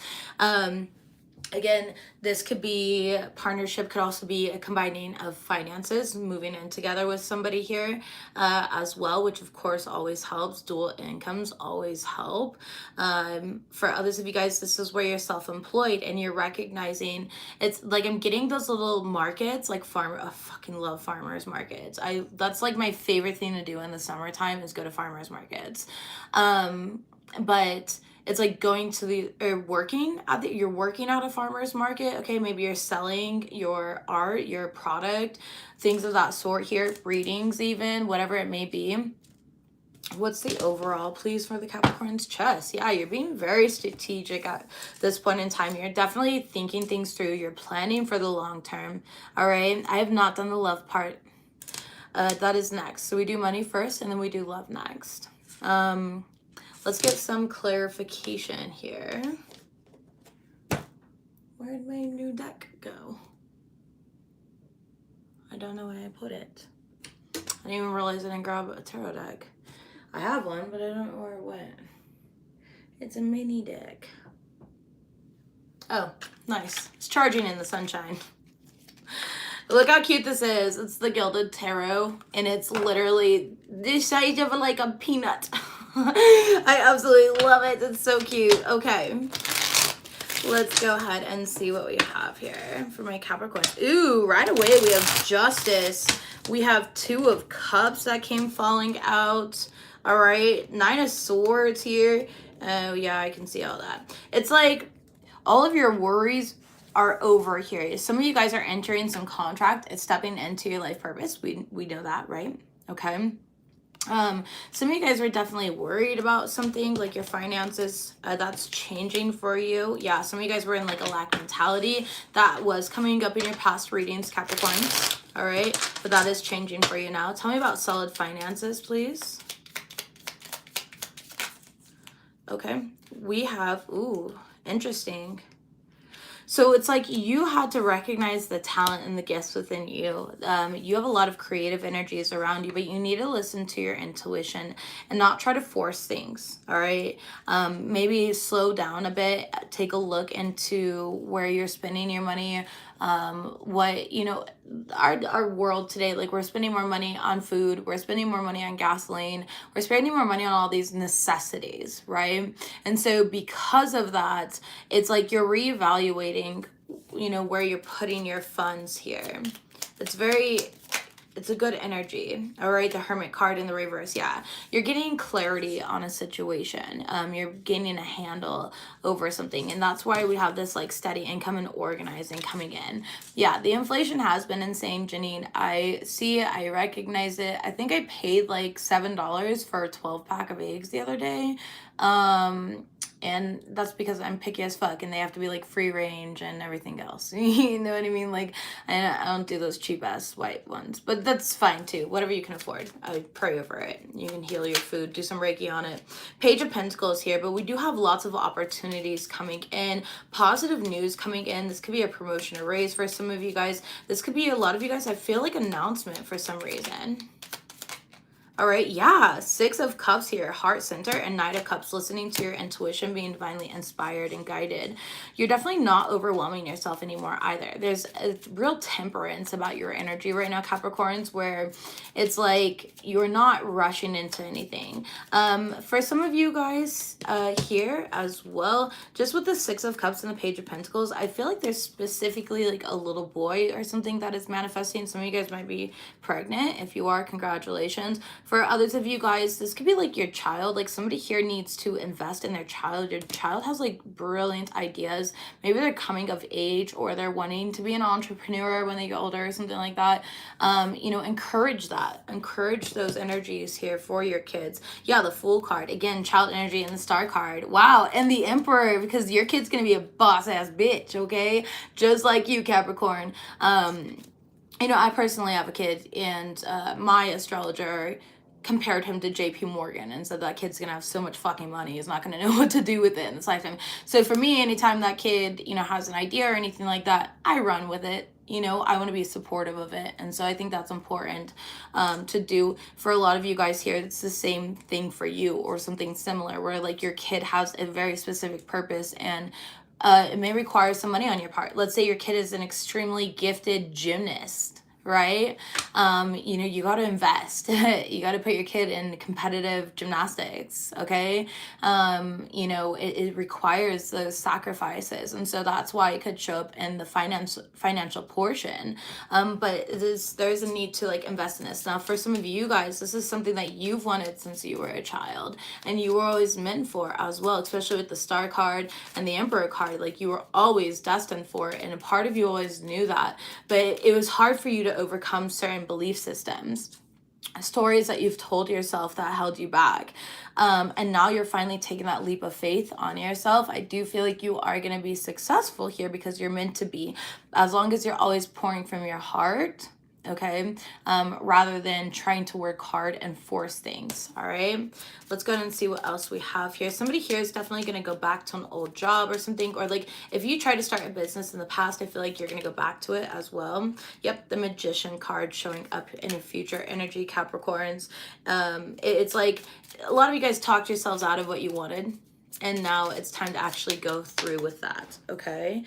Again, this could be partnership, could also be a combining of finances, moving in together with somebody here as well, which of course always helps. Dual incomes always help. For others of you guys, this is where you're self-employed and you're recognizing, it's like I'm getting those little markets, like I fucking love farmers markets. That's like my favorite thing to do in the summertime is go to farmers markets. But it's like going to you're working at a farmer's market. Okay, maybe you're selling your art, your product, things of that sort here, readings even, whatever it may be. What's the overall, please, for the Capricorn's chest? Yeah, you're being very strategic at this point in time. You're definitely thinking things through. You're planning for the long term. All right, I have not done the love part. That is next. So we do money first and then we do love next. Let's get some clarification here. Where'd my new deck go? I don't know where I put it. I didn't even realize I didn't grab a tarot deck. I have one, but I don't know where it went. It's a mini deck. Oh, nice. It's charging in the sunshine. Look how cute this is. It's the Gilded Tarot, and it's literally the size of like a peanut. I absolutely love it. It's so cute. Okay. Let's go ahead and see what we have here for my Capricorn. Ooh, right away we have Justice. We have Two of Cups that came falling out. All right. Nine of Swords here. Oh, yeah, I can see all that. It's like all of your worries are over here. Some of you guys are entering some contract. It's stepping into your life purpose. We know that, right? Okay. Some of you guys are definitely worried about something like your finances. That's changing for you. Yeah, some of you guys were in like a lack mentality that was coming up in your past readings, Capricorn. All right, but that is changing for you now. Tell me about solid finances, please. Okay, we have, ooh, interesting. So it's like you had to recognize the talent and the gifts within you. You have a lot of creative energies around you, but you need to listen to your intuition and not try to force things. All right. Maybe slow down a bit, take a look into where you're spending your money. What, you know, our world today, like we're spending more money on food, we're spending more money on gasoline, we're spending more money on all these necessities, right? And so because of that, it's like you're reevaluating, you know, where you're putting your funds here. It's very, it's a good energy. All right, the Hermit card in the reverse. Yeah, you're getting clarity on a situation. You're gaining a handle over something, and that's why we have this like steady income and organizing coming in. Yeah, the inflation has been insane, Janine. I see it. I recognize it. I think I paid like $7 for a 12-pack of eggs the other day. And that's because I'm picky as fuck and they have to be like free range and everything else. You know what I mean? Like, I don't do those cheap ass white ones, but that's fine too. Whatever you can afford. I would pray over it. You can heal your food, do some Reiki on it. Page of Pentacles here, but we do have lots of opportunities coming in, positive news coming in. This could be a promotion or raise for some of you guys. This could be a lot of you guys, I feel like announcement for some reason. All right, yeah, 6 of Cups here, Heart Center, and Knight of Cups, listening to your intuition, being divinely inspired and guided. You're definitely not overwhelming yourself anymore either. There's a real temperance about your energy right now, Capricorns, where it's like you're not rushing into anything. For some of you guys here as well, just with the 6 of Cups and the Page of Pentacles, I feel like there's specifically like a little boy or something that is manifesting. Some of you guys might be pregnant. If you are, congratulations. For others of you guys, this could be like your child. Like somebody here needs to invest in their child. Your child has like brilliant ideas. Maybe they're coming of age or they're wanting to be an entrepreneur when they get older or something like that. You know, encourage that. Encourage those energies here for your kids. Yeah, the Fool card. Again, child energy and the Star card. Wow. And the Emperor, because your kid's going to be a boss ass bitch, okay? Just like you, Capricorn. You know, I personally have a kid, and my astrologer compared him to JP Morgan and said that kid's gonna have so much fucking money, he's not gonna know what to do with it in this lifetime. So for me, anytime that kid, you know, has an idea or anything like that, I run with it. You know, I want to be supportive of it. And so I think that's important to do. For a lot of you guys here, it's the same thing for you or something similar, where like your kid has a very specific purpose, and it may require some money on your part. Let's say your kid is an extremely gifted gymnast, right? You know, you got to invest. You got to put your kid in competitive gymnastics, okay? You know, it requires those sacrifices, and so that's why it could show up in the financial portion. But there's a need to like invest in this. Now, for some of you guys, this is something that you've wanted since you were a child, and you were always meant for as well, especially with the Star card and the Emperor card. Like you were always destined for it, and a part of you always knew that, but it was hard for you to overcome certain belief systems, stories that you've told yourself that held you back. And now you're finally taking that leap of faith on yourself. I do feel like you are going to be successful here because you're meant to be, as long as you're always pouring from your heart, okay, rather than trying to work hard and force things. All right, let's go ahead and see what else we have here. Somebody here is definitely going to go back to an old job or something, or like if you tried to start a business in the past, I feel like you're going to go back to it as well. Yep, the Magician card showing up in a future energy, Capricorns. It's like a lot of you guys talked yourselves out of what you wanted, and now it's time to actually go through with that. Okay,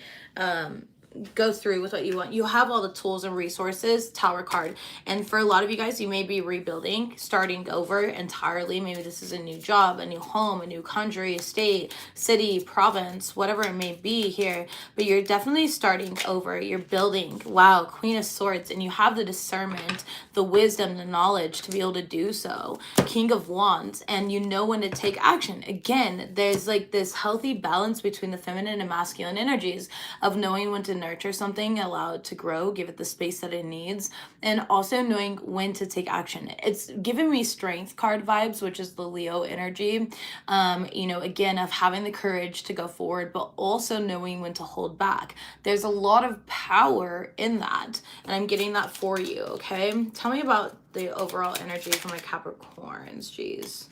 go through with what you want. You have all the tools and resources, Tower card. And for a lot of you guys, you may be rebuilding, starting over entirely. Maybe this is a new job, a new home, a new country, state, city, province, whatever it may be here. But you're definitely starting over. You're building. Wow, Queen of Swords. And you have the discernment, the wisdom, the knowledge to be able to do so. King of Wands. And you know when to take action. Again, there's like this healthy balance between the feminine and masculine energies of knowing when to nurture something, allow it to grow, give it the space that it needs, and also knowing when to take action. It's giving me Strength card vibes, which is the Leo energy, you know, again, of having the courage to go forward, but also knowing when to hold back. There's a lot of power in that, and I'm getting that for you, okay? Tell me about the overall energy for my Capricorns. Jeez.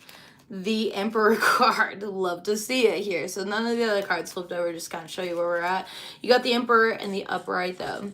the Emperor card. Love to see it here. So none of the other cards flipped over, just kind of show you where we're at. You got the Emperor and the upright though.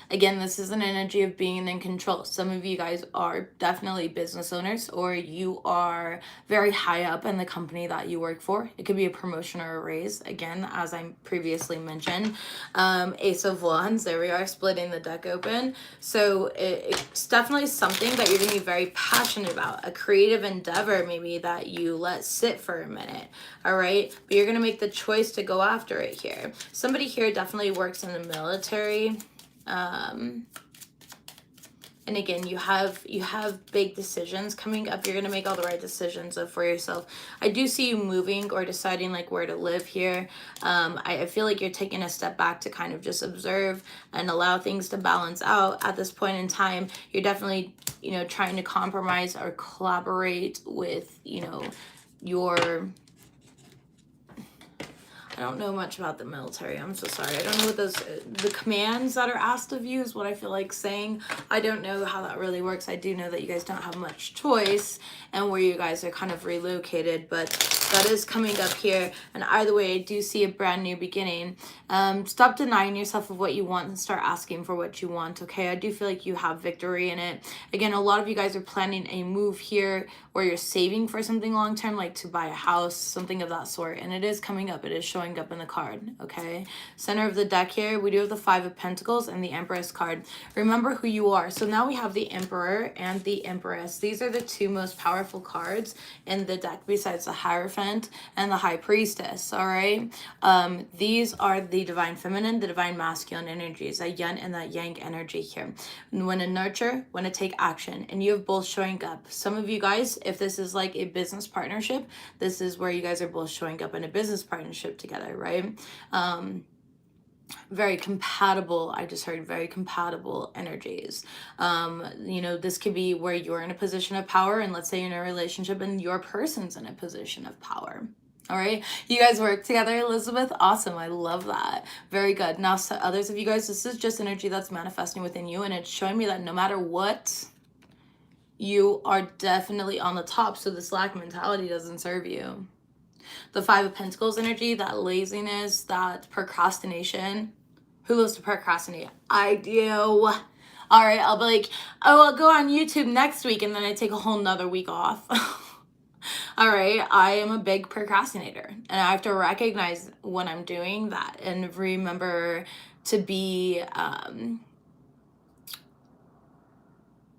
Again, this is an energy of being in control. Some of you guys are definitely business owners, or you are very high up in the company that you work for. It could be a promotion or a raise. Again, as I previously mentioned, Ace of Wands, there we are, splitting the deck open. So it's definitely something that you're going to be very passionate about, a creative endeavor maybe that you let sit for a minute. All right, but you're going to make the choice to go after it here. Somebody here definitely works in the military. And again, you have big decisions coming up. You're going to make all the right decisions for yourself. I do see you moving or deciding like where to live here. I feel like you're taking a step back to kind of just observe and allow things to balance out at this point in time. You're definitely, you know, trying to compromise or collaborate with, you know, your... I don't know much about the military. I'm so sorry. I don't know what the commands that are asked of you is what I feel like saying. I don't know how that really works. I do know that you guys don't have much choice and where you guys are kind of relocated, but that is coming up here. And either way, I do see a brand new beginning. Stop denying yourself of what you want and start asking for what you want, okay? I do feel like you have victory in it. Again, a lot of you guys are planning a move here or you're saving for something long-term, like to buy a house, something of that sort. And it is coming up. It is showing up in the card, okay? Center of the deck here, we do have the Five of Pentacles and the Empress card. Remember who you are. So now we have the Emperor and the Empress. These are the two most powerful cards in the deck besides the Hierophant and the High Priestess, all right? These are the Divine Feminine, the Divine Masculine energies, that yin and that yang energy here. When to nurture, when to take action, and you have both showing up. Some of you guys, if this is like a business partnership, this is where you guys are both showing up in a business partnership together, right? Very compatible. I just heard very compatible energies. You know, this could be where you're in a position of power, and let's say you're in a relationship and your person's in a position of power. All right, you guys work together, Elizabeth. Awesome. I love that. Very good. Now, so others of you guys, this is just energy that's manifesting within you, and it's showing me that no matter what, you are definitely on the top. So this lack mentality doesn't serve you. The Five of Pentacles energy, that laziness, that procrastination. Who loves to procrastinate? I do. All right, I'll be like, oh, I'll go on YouTube next week, and then I take a whole nother week off. All right, I am a big procrastinator, and I have to recognize when I'm doing that and remember to be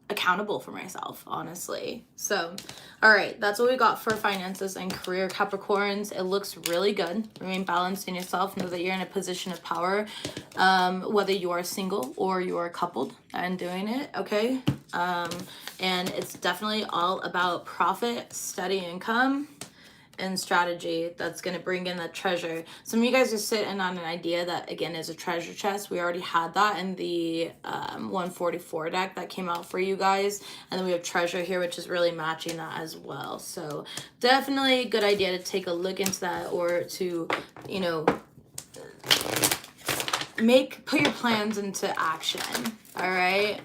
accountable for myself, honestly. So, all right, that's what we got for finances and career, Capricorns. It looks really good. Remain balanced in yourself. Know that you're in a position of power, whether you are single or you are coupled and doing it, okay? And it's definitely all about profit, steady income, and strategy that's going to bring in the treasure. Some of you guys are sitting on an idea that, again, is a treasure chest. We already had that in the 144 deck that came out for you guys. And then we have treasure here, which is really matching that as well. So definitely a good idea to take a look into that, or to, you know, put your plans into action. All right,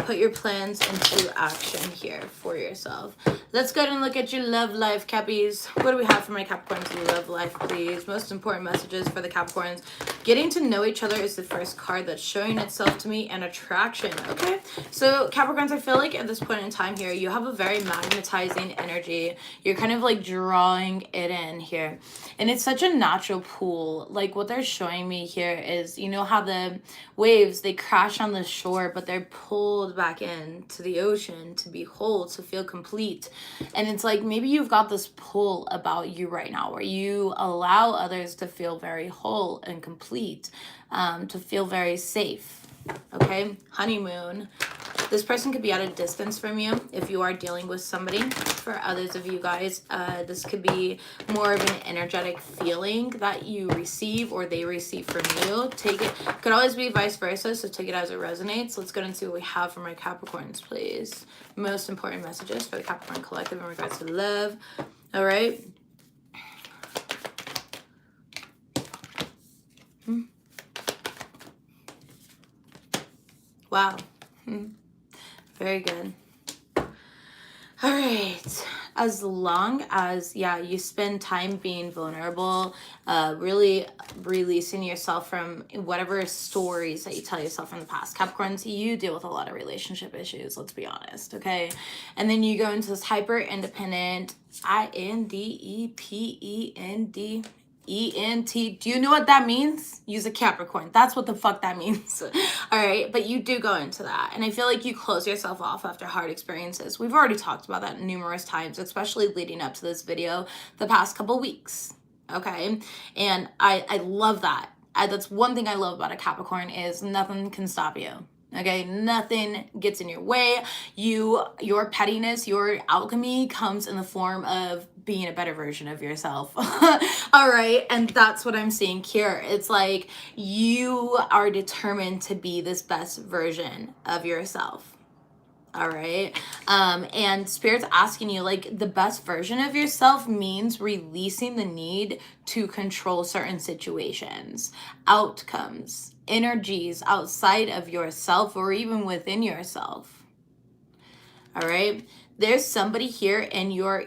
put your plans into action here for yourself. Let's go ahead and look at your love life, Cappies. What do we have for my Capricorns' love life, please? Most important messages for the Capricorns. Getting to know each other is the first card that's showing itself to me, and attraction. Okay, so Capricorns, I feel like at this point in time here, you have a very magnetizing energy. You're kind of like drawing it in here, and it's such a natural pull. Like what they're showing me here is, you know how the waves, they crash on the shore, but they're pulled back in to the ocean to be whole, to feel complete. And it's like maybe you've got this pull about you right now where you allow others to feel very whole and complete, to feel very safe. Okay, honeymoon. This person could be at a distance from you if you are dealing with somebody. For others of you guys, this could be more of an energetic feeling that you receive or they receive from you. Take it, could always be vice versa, so take it as it resonates. Let's go and see what we have for my Capricorns, please. Most important messages for the Capricorn Collective in regards to love. All right. Wow. Very good. All right. as long as, yeah, you spend time being vulnerable, really releasing yourself from whatever stories that you tell yourself from the past. Capricorns, you deal with a lot of relationship issues, let's be honest, okay? And then you go into this hyper independent, INDEPEND ENT. Do you know what that means? Use a Capricorn. That's what the fuck that means. All right. But you do go into that. And I feel like you close yourself off after hard experiences. We've already talked about that numerous times, especially leading up to this video the past couple weeks. Okay. And I love that. That's one thing I love about a Capricorn is nothing can stop you. Okay, nothing gets in your way. Your pettiness, your alchemy comes in the form of being a better version of yourself. All right, and that's what I'm seeing here. It's like you are determined to be this best version of yourself. All right. And Spirit's asking you, like, the best version of yourself means releasing the need to control certain situations, outcomes, energies outside of yourself or even within yourself. All right. There's somebody here in your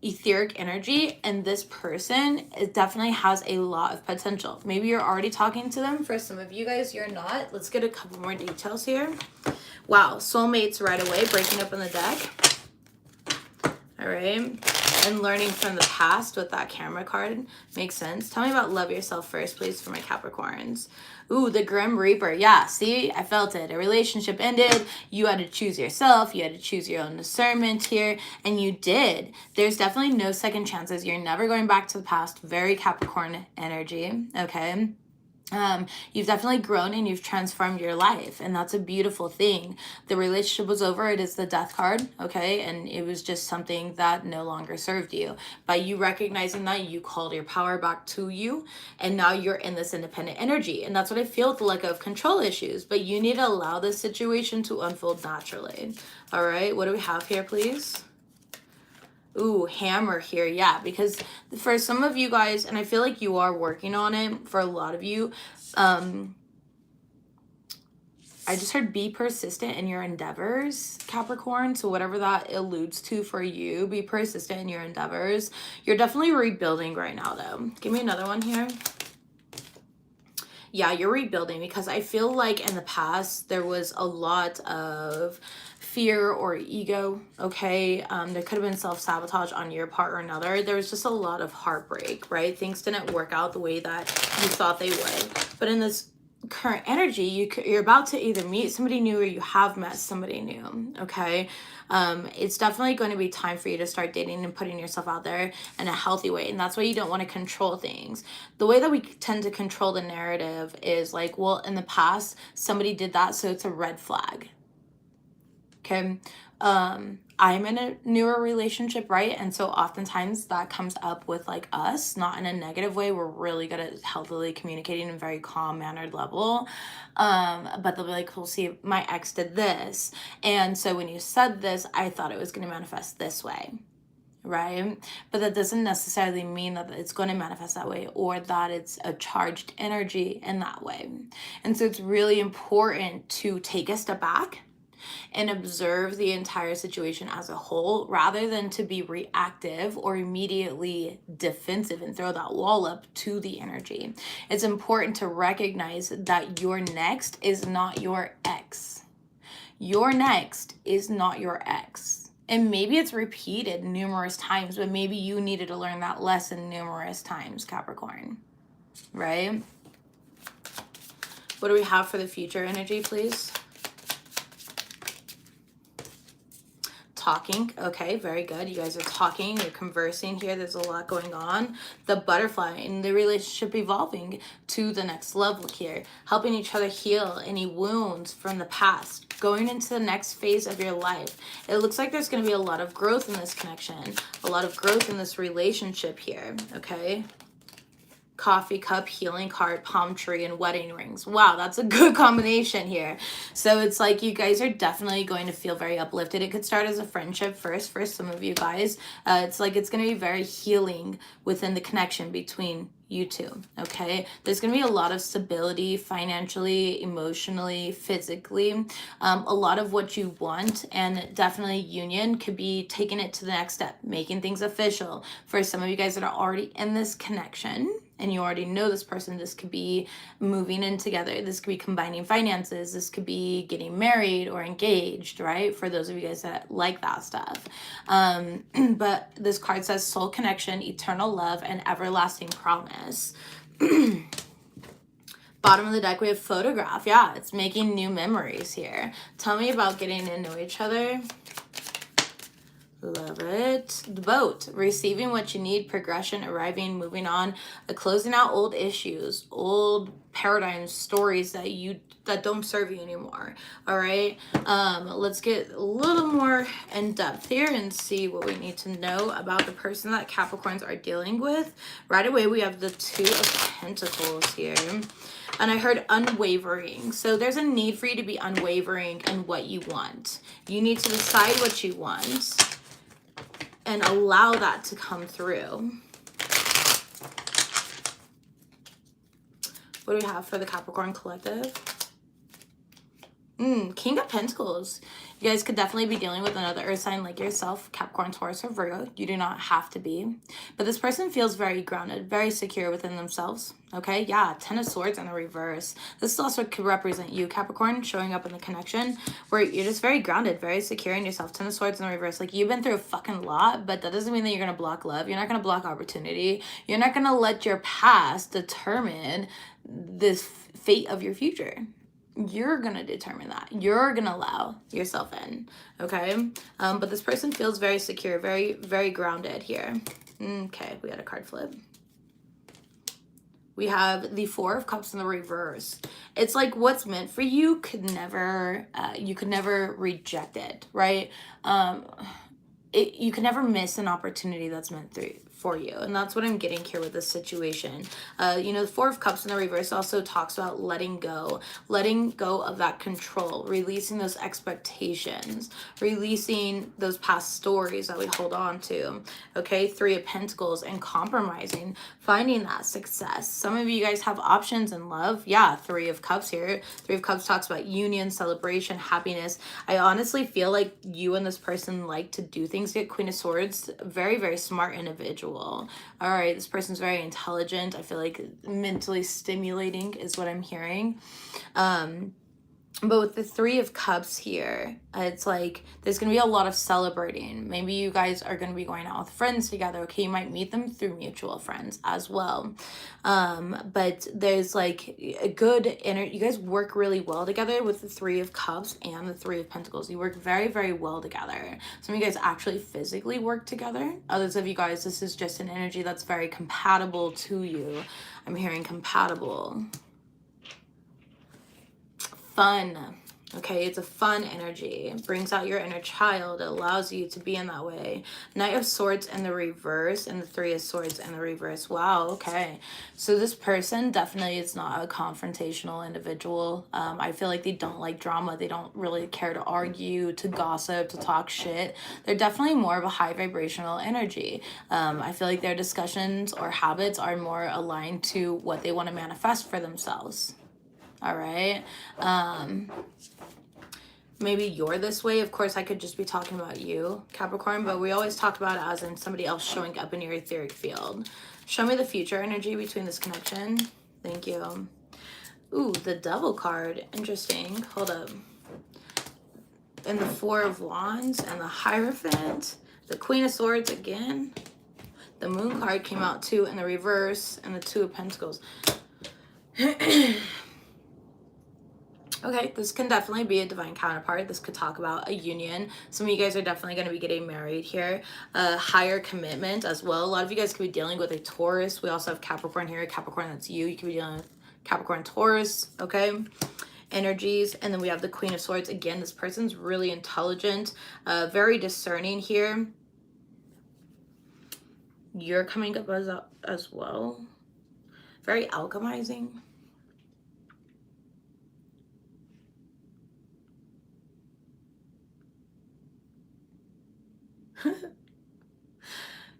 etheric energy, and this person, it definitely has a lot of potential. Maybe you're already talking to them. For some of you guys, you're not. Let's get a couple more details here. Wow, soulmates right away, breaking up in the deck. All right. And learning from the past with that camera card makes sense. Tell me about love yourself first, please, for my Capricorns. Ooh, the Grim Reaper. Yeah, see, I felt it. A relationship ended. You had to choose yourself. You had to choose your own discernment here. And you did. There's definitely no second chances. You're never going back to the past. Very Capricorn energy. Okay. You've definitely grown and you've transformed your life, and that's a beautiful thing. The relationship was over. It is the death card, okay? And it was just something that no longer served you. By you recognizing that, you called your power back to you, and now you're in this independent energy. And that's what I feel with the lack of control issues, but you need to allow this situation to unfold naturally. All right, what do we have here, please? Ooh, hammer here. Yeah, because for some of you guys, and I feel like you are working on it for a lot of you, I just heard be persistent in your endeavors, Capricorn. So whatever that alludes to for you, be persistent in your endeavors. You're definitely rebuilding right now, though. Give me another one here. Yeah, you're rebuilding, because I feel like in the past there was a lot of fear or ego, okay? There could have been self-sabotage on your part or another. There was just a lot of heartbreak, right? Things didn't work out the way that you thought they would. But in this current energy, you're about to either meet somebody new or you have met somebody new, okay? It's definitely going to be time for you to start dating and putting yourself out there in a healthy way. And that's why you don't want to control things. The way that we tend to control the narrative is like, well, in the past, somebody did that, so it's a red flag. Okay. I'm in a newer relationship, right? And so oftentimes that comes up with like us, not in a negative way. We're really good at healthily communicating in a very calm mannered level. But they'll be like, we'll see, my ex did this. And so when you said this, I thought it was going to manifest this way. Right? But that doesn't necessarily mean that it's going to manifest that way or that it's a charged energy in that way. And so it's really important to take a step back and observe the entire situation as a whole, rather than to be reactive or immediately defensive and throw that wall up to the energy. It's important to recognize that your next is not your ex. Your next is not your ex. And maybe it's repeated numerous times, but maybe you needed to learn that lesson numerous times, Capricorn. Right? What do we have for the future energy, please? Talking. Okay, very good. You guys are talking, you're conversing here. There's a lot going on. The butterfly in the relationship evolving to the next level here, helping each other heal any wounds from the past, going into the next phase of your life. It looks like there's going to be a lot of growth in this connection, a lot of growth in this relationship here. Okay. coffee cup, healing card, palm tree, and wedding rings. Wow, that's a good combination here. So it's like you guys are definitely going to feel very uplifted. It could start as a friendship first for some of you guys. It's like it's going to be very healing within the connection between you two. Okay, there's gonna be a lot of stability financially, emotionally, physically, a lot of what you want, and definitely union could be taking it to the next step, making things official. For some of you guys that are already in this connection and you already know this person, this could be moving in together, this could be combining finances, this could be getting married or engaged, right? For those of you guys that like that stuff. But this card says soul connection, eternal love, and everlasting promise. Bottom of the deck, we have photograph. Yeah, it's making new memories here. Tell me about getting to know each other. Love it. The boat, receiving what you need, progression, arriving, moving on, closing out old issues, old paradigms, stories that don't serve you anymore. All right. Let's get a little more in depth here and see what we need to know about the person that Capricorns are dealing with. Right away, we have the Two of Pentacles here. And I heard unwavering. So there's a need for you to be unwavering in what you want. You need to decide what you want and allow that to come through. What do we have for the Capricorn collective? King of Pentacles. You guys could definitely be dealing with another earth sign like yourself, Capricorn, Taurus, or Virgo. You do not have to be. But this person feels very grounded, very secure within themselves. Okay, yeah, Ten of Swords in the reverse. This also could represent you, Capricorn, showing up in the connection where you're just very grounded, very secure in yourself. Ten of Swords in the reverse. Like, you've been through a fucking lot, but that doesn't mean that you're going to block love. You're not going to block opportunity. You're not going to let your past determine this fate of your future. You're gonna determine that. You're gonna allow yourself in, okay? But this person feels very secure, very, very grounded here. Okay, we had a card flip. We have the Four of Cups in the reverse. It's like what's meant for you could never, you could never reject it, right? You can never miss an opportunity that's meant for you. And that's what I'm getting here with this situation. You know, the Four of Cups in the reverse also talks about letting go of that control, releasing those expectations, releasing those past stories that we hold on to. Okay, Three of Pentacles, and compromising, finding that success. Some of you guys have options in love. Yeah, Three of Cups here. Three of Cups talks about union, celebration, happiness. I honestly feel like you and this person like to do things. Get Queen of Swords, very, very smart individual. All right, this person's very intelligent. I feel like mentally stimulating is what I'm hearing. But with the Three of Cups here, it's like there's going to be a lot of celebrating. Maybe you guys are going to be going out with friends together. Okay, you might meet them through mutual friends as well. But there's like a good energy. You guys work really well together with the Three of Cups and the Three of Pentacles. You work very, very well together. Some of you guys actually physically work together. Others of you guys, this is just an energy that's very compatible to you. I'm hearing compatible. Fun. Okay, it's a fun energy. It brings out your inner child. It allows you to be in that way. Knight of Swords in the reverse and the Three of Swords in the reverse. Wow, okay. So this person definitely is not a confrontational individual. I feel like they don't like drama. They don't really care to argue, to gossip, to talk shit. They're definitely more of a high vibrational energy. I feel like their discussions or habits are more aligned to what they want to manifest for themselves. All right. Maybe you're this way. Of course, I could just be talking about you, Capricorn, but we always talk about it as in somebody else showing up in your etheric field. Show me the future energy between this connection. Thank you. Ooh, the Devil card. Interesting. Hold up. And the Four of Wands and the Hierophant. The Queen of Swords again. The Moon card came out too in the reverse, and the Two of Pentacles. Okay, this can definitely be a divine counterpart. This could talk about a union. Some of you guys are definitely going to be getting married here. Higher commitment as well. A lot of you guys could be dealing with a Taurus. We also have Capricorn here. Capricorn, that's you. You could be dealing with Capricorn, Taurus, okay? Energies. And then we have the Queen of Swords. Again, this person's really intelligent, very discerning here. You're coming up as well. very alchemizing.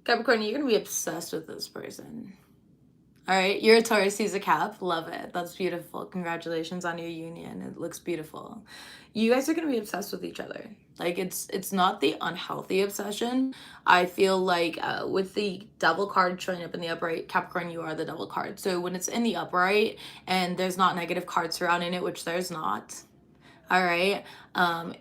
Capricorn, you're going to be obsessed with this person. All right, you're a Taurus, he's a Cap. Love it. That's beautiful. Congratulations on your union. It looks beautiful. You guys are going to be obsessed with each other. Like, it's not the unhealthy obsession. I feel like with the Devil card showing up in the upright, Capricorn, you are the Devil card. So when it's in the upright and there's not negative cards surrounding it, which there's not, all right,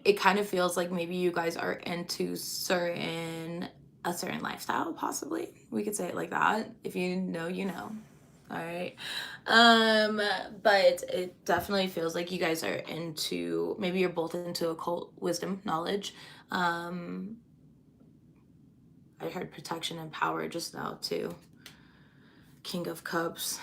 it kind of feels like maybe you guys are into a certain lifestyle, possibly. We could say it like that. If you know, you know. All right. But it definitely feels like you guys are into, maybe you're both into occult wisdom, knowledge. I heard protection and power just now too. King of Cups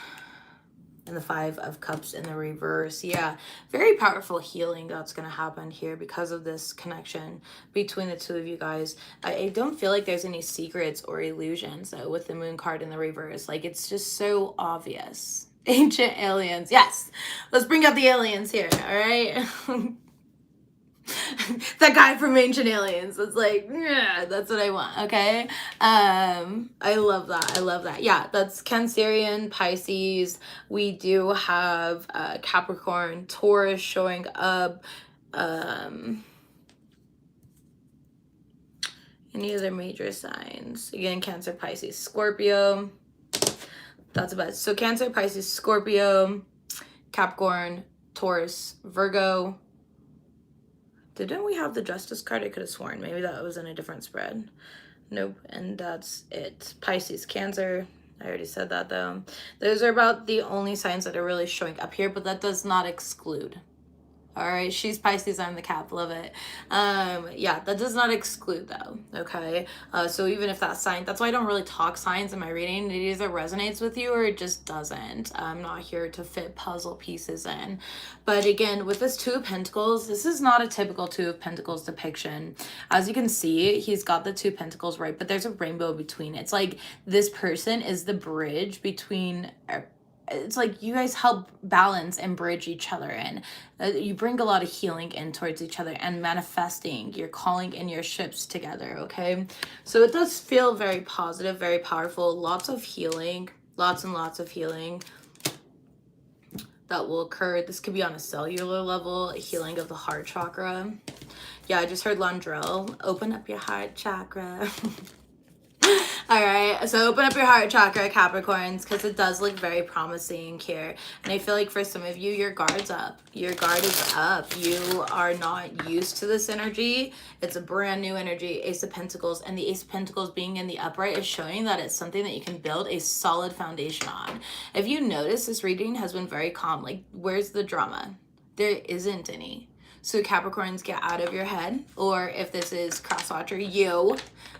and the Five of Cups in the reverse. Yeah, very powerful healing that's going to happen here because of this connection between the two of you guys. I don't feel like there's any secrets or illusions though with the Moon card in the reverse. Like, it's just so obvious. Ancient aliens. Yes, let's bring out the aliens here. All right. That guy from Ancient Aliens. It's like, yeah, that's what I want. Okay. I love that. I love that. Yeah, that's Cancerian, Pisces. We do have Capricorn, Taurus showing up. Any other major signs? Again, Cancer, Pisces, Scorpio. That's the best. So Cancer, Pisces, Scorpio, Capricorn, Taurus, Virgo. Didn't we have the Justice card? I could have sworn. Maybe that was in a different spread. Nope. And that's it. Pisces, Cancer. I already said that though. Those are about the only signs that are really showing up here, but that does not exclude. All right, she's Pisces, I'm the Cap, love it. Yeah, that does not exclude though, okay? So even if that sign, that's why I don't really talk signs in my reading. It either resonates with you or it just doesn't. I'm not here to fit puzzle pieces in. But again, with this Two of Pentacles, this is not a typical Two of Pentacles depiction. As you can see, he's got the Two of Pentacles right, but there's a rainbow between. It's like this person is the bridge between, it's like you guys help balance and bridge each other in. You bring a lot of healing in towards each other and manifesting. You're calling in your ships together, okay? So it does feel very positive, very powerful. Lots of healing, lots and lots of healing that will occur. This could be on a cellular level, a healing of the heart chakra. Yeah, I just heard Landrell, open up your heart chakra. All right, so open up your heart chakra, Capricorns, because it does look very promising here. And I feel like for some of you, your guard's up. Your guard is up. You are not used to this energy. It's a brand new energy, Ace of Pentacles. And the Ace of Pentacles being in the upright is showing that it's something that you can build a solid foundation on. If you notice, this reading has been very calm. Like, where's the drama? There isn't any. So Capricorns, get out of your head. Or if this is crosswatcher, you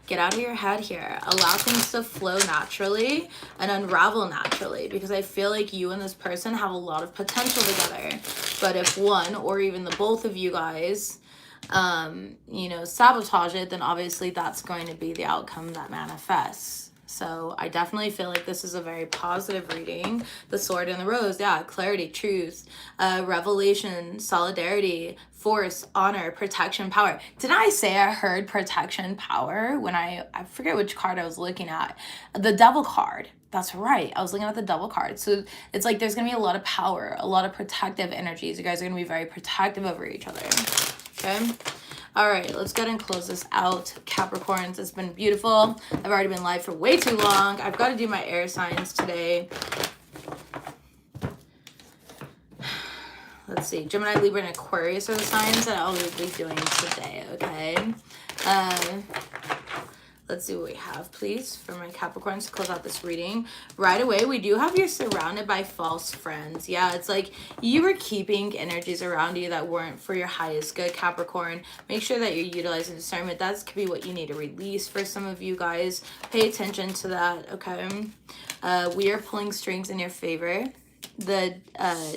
get out of your head here. Allow things to flow naturally and unravel naturally, because I feel like you and this person have a lot of potential together. But if one or even the both of you guys, you know, sabotage it, then obviously that's going to be the outcome that manifests. So I definitely feel like this is a very positive reading. The Sword and the Rose, yeah, clarity, truth, revelation, solidarity, force, honor, protection, power. Did I say I heard protection, power when I forget which card I was looking at? The Devil card. That's right. I was looking at the Devil card. So it's like there's going to be a lot of power, a lot of protective energies. You guys are going to be very protective over each other. Okay? All right, let's go ahead and close this out, Capricorns. It's been beautiful. I've already been live for way too long. I've got to do my air signs today. Let's see. Gemini, Libra, and Aquarius are the signs that I'll be doing today, okay? Let's see what we have, please, for my Capricorns to close out this reading. Right away, we do have you're surrounded by false friends. Yeah, it's like you were keeping energies around you that weren't for your highest good, Capricorn. Make sure that you're utilizing discernment. That could be what you need to release for some of you guys. Pay attention to that, okay? We are pulling strings in your favor. The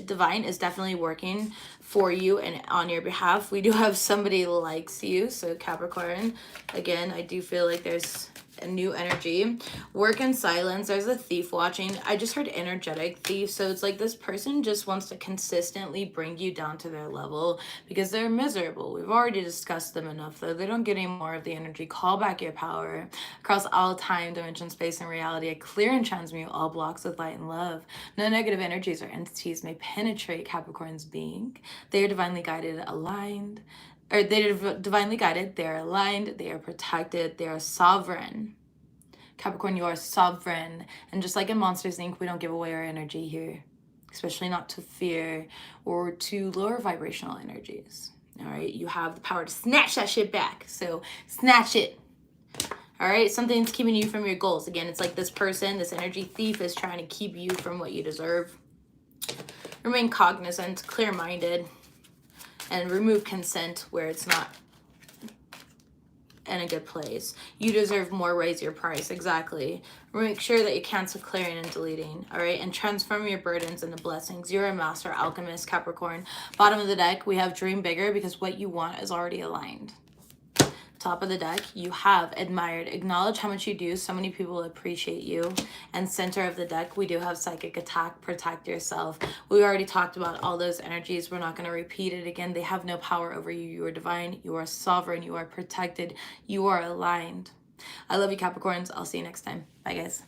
divine is definitely working for you and on your behalf. We do have somebody likes you, so Capricorn, again, I do feel like there's a new energy. Work in silence. There's a thief watching. I just heard energetic thief. So it's like this person just wants to consistently bring you down to their level because they're miserable. We've already discussed them enough, though. They don't get any more of the energy. Call back your power. Across all time, dimension, space, and reality, I clear and transmute all blocks with light and love. No negative energies or entities may penetrate Capricorn's being. They are divinely guided, aligned. Or they are divinely guided, they are aligned, they are protected, they are sovereign. Capricorn, you are sovereign. And just like in Monsters Inc., we don't give away our energy here, especially not to fear or to lower vibrational energies. All right, you have the power to snatch that shit back. So snatch it. All right, something's keeping you from your goals. Again, it's like this person, this energy thief, is trying to keep you from what you deserve. Remain cognizant, clear-minded, and remove consent where it's not in a good place. You deserve more, raise your price. Exactly. Make sure that you cancel clearing and deleting. All right, and transform your burdens into blessings. You're a master alchemist, Capricorn. Bottom of the deck, we have dream bigger because what you want is already aligned. Top of the deck, you have admired. Acknowledge how much you do. So many people appreciate you. And center of the deck, we do have psychic attack. Protect yourself. We already talked about all those energies. We're not going to repeat it again. They have no power over you. You are divine. You are sovereign. You are protected. You are aligned. I love you, Capricorns. I'll see you next time. Bye, guys.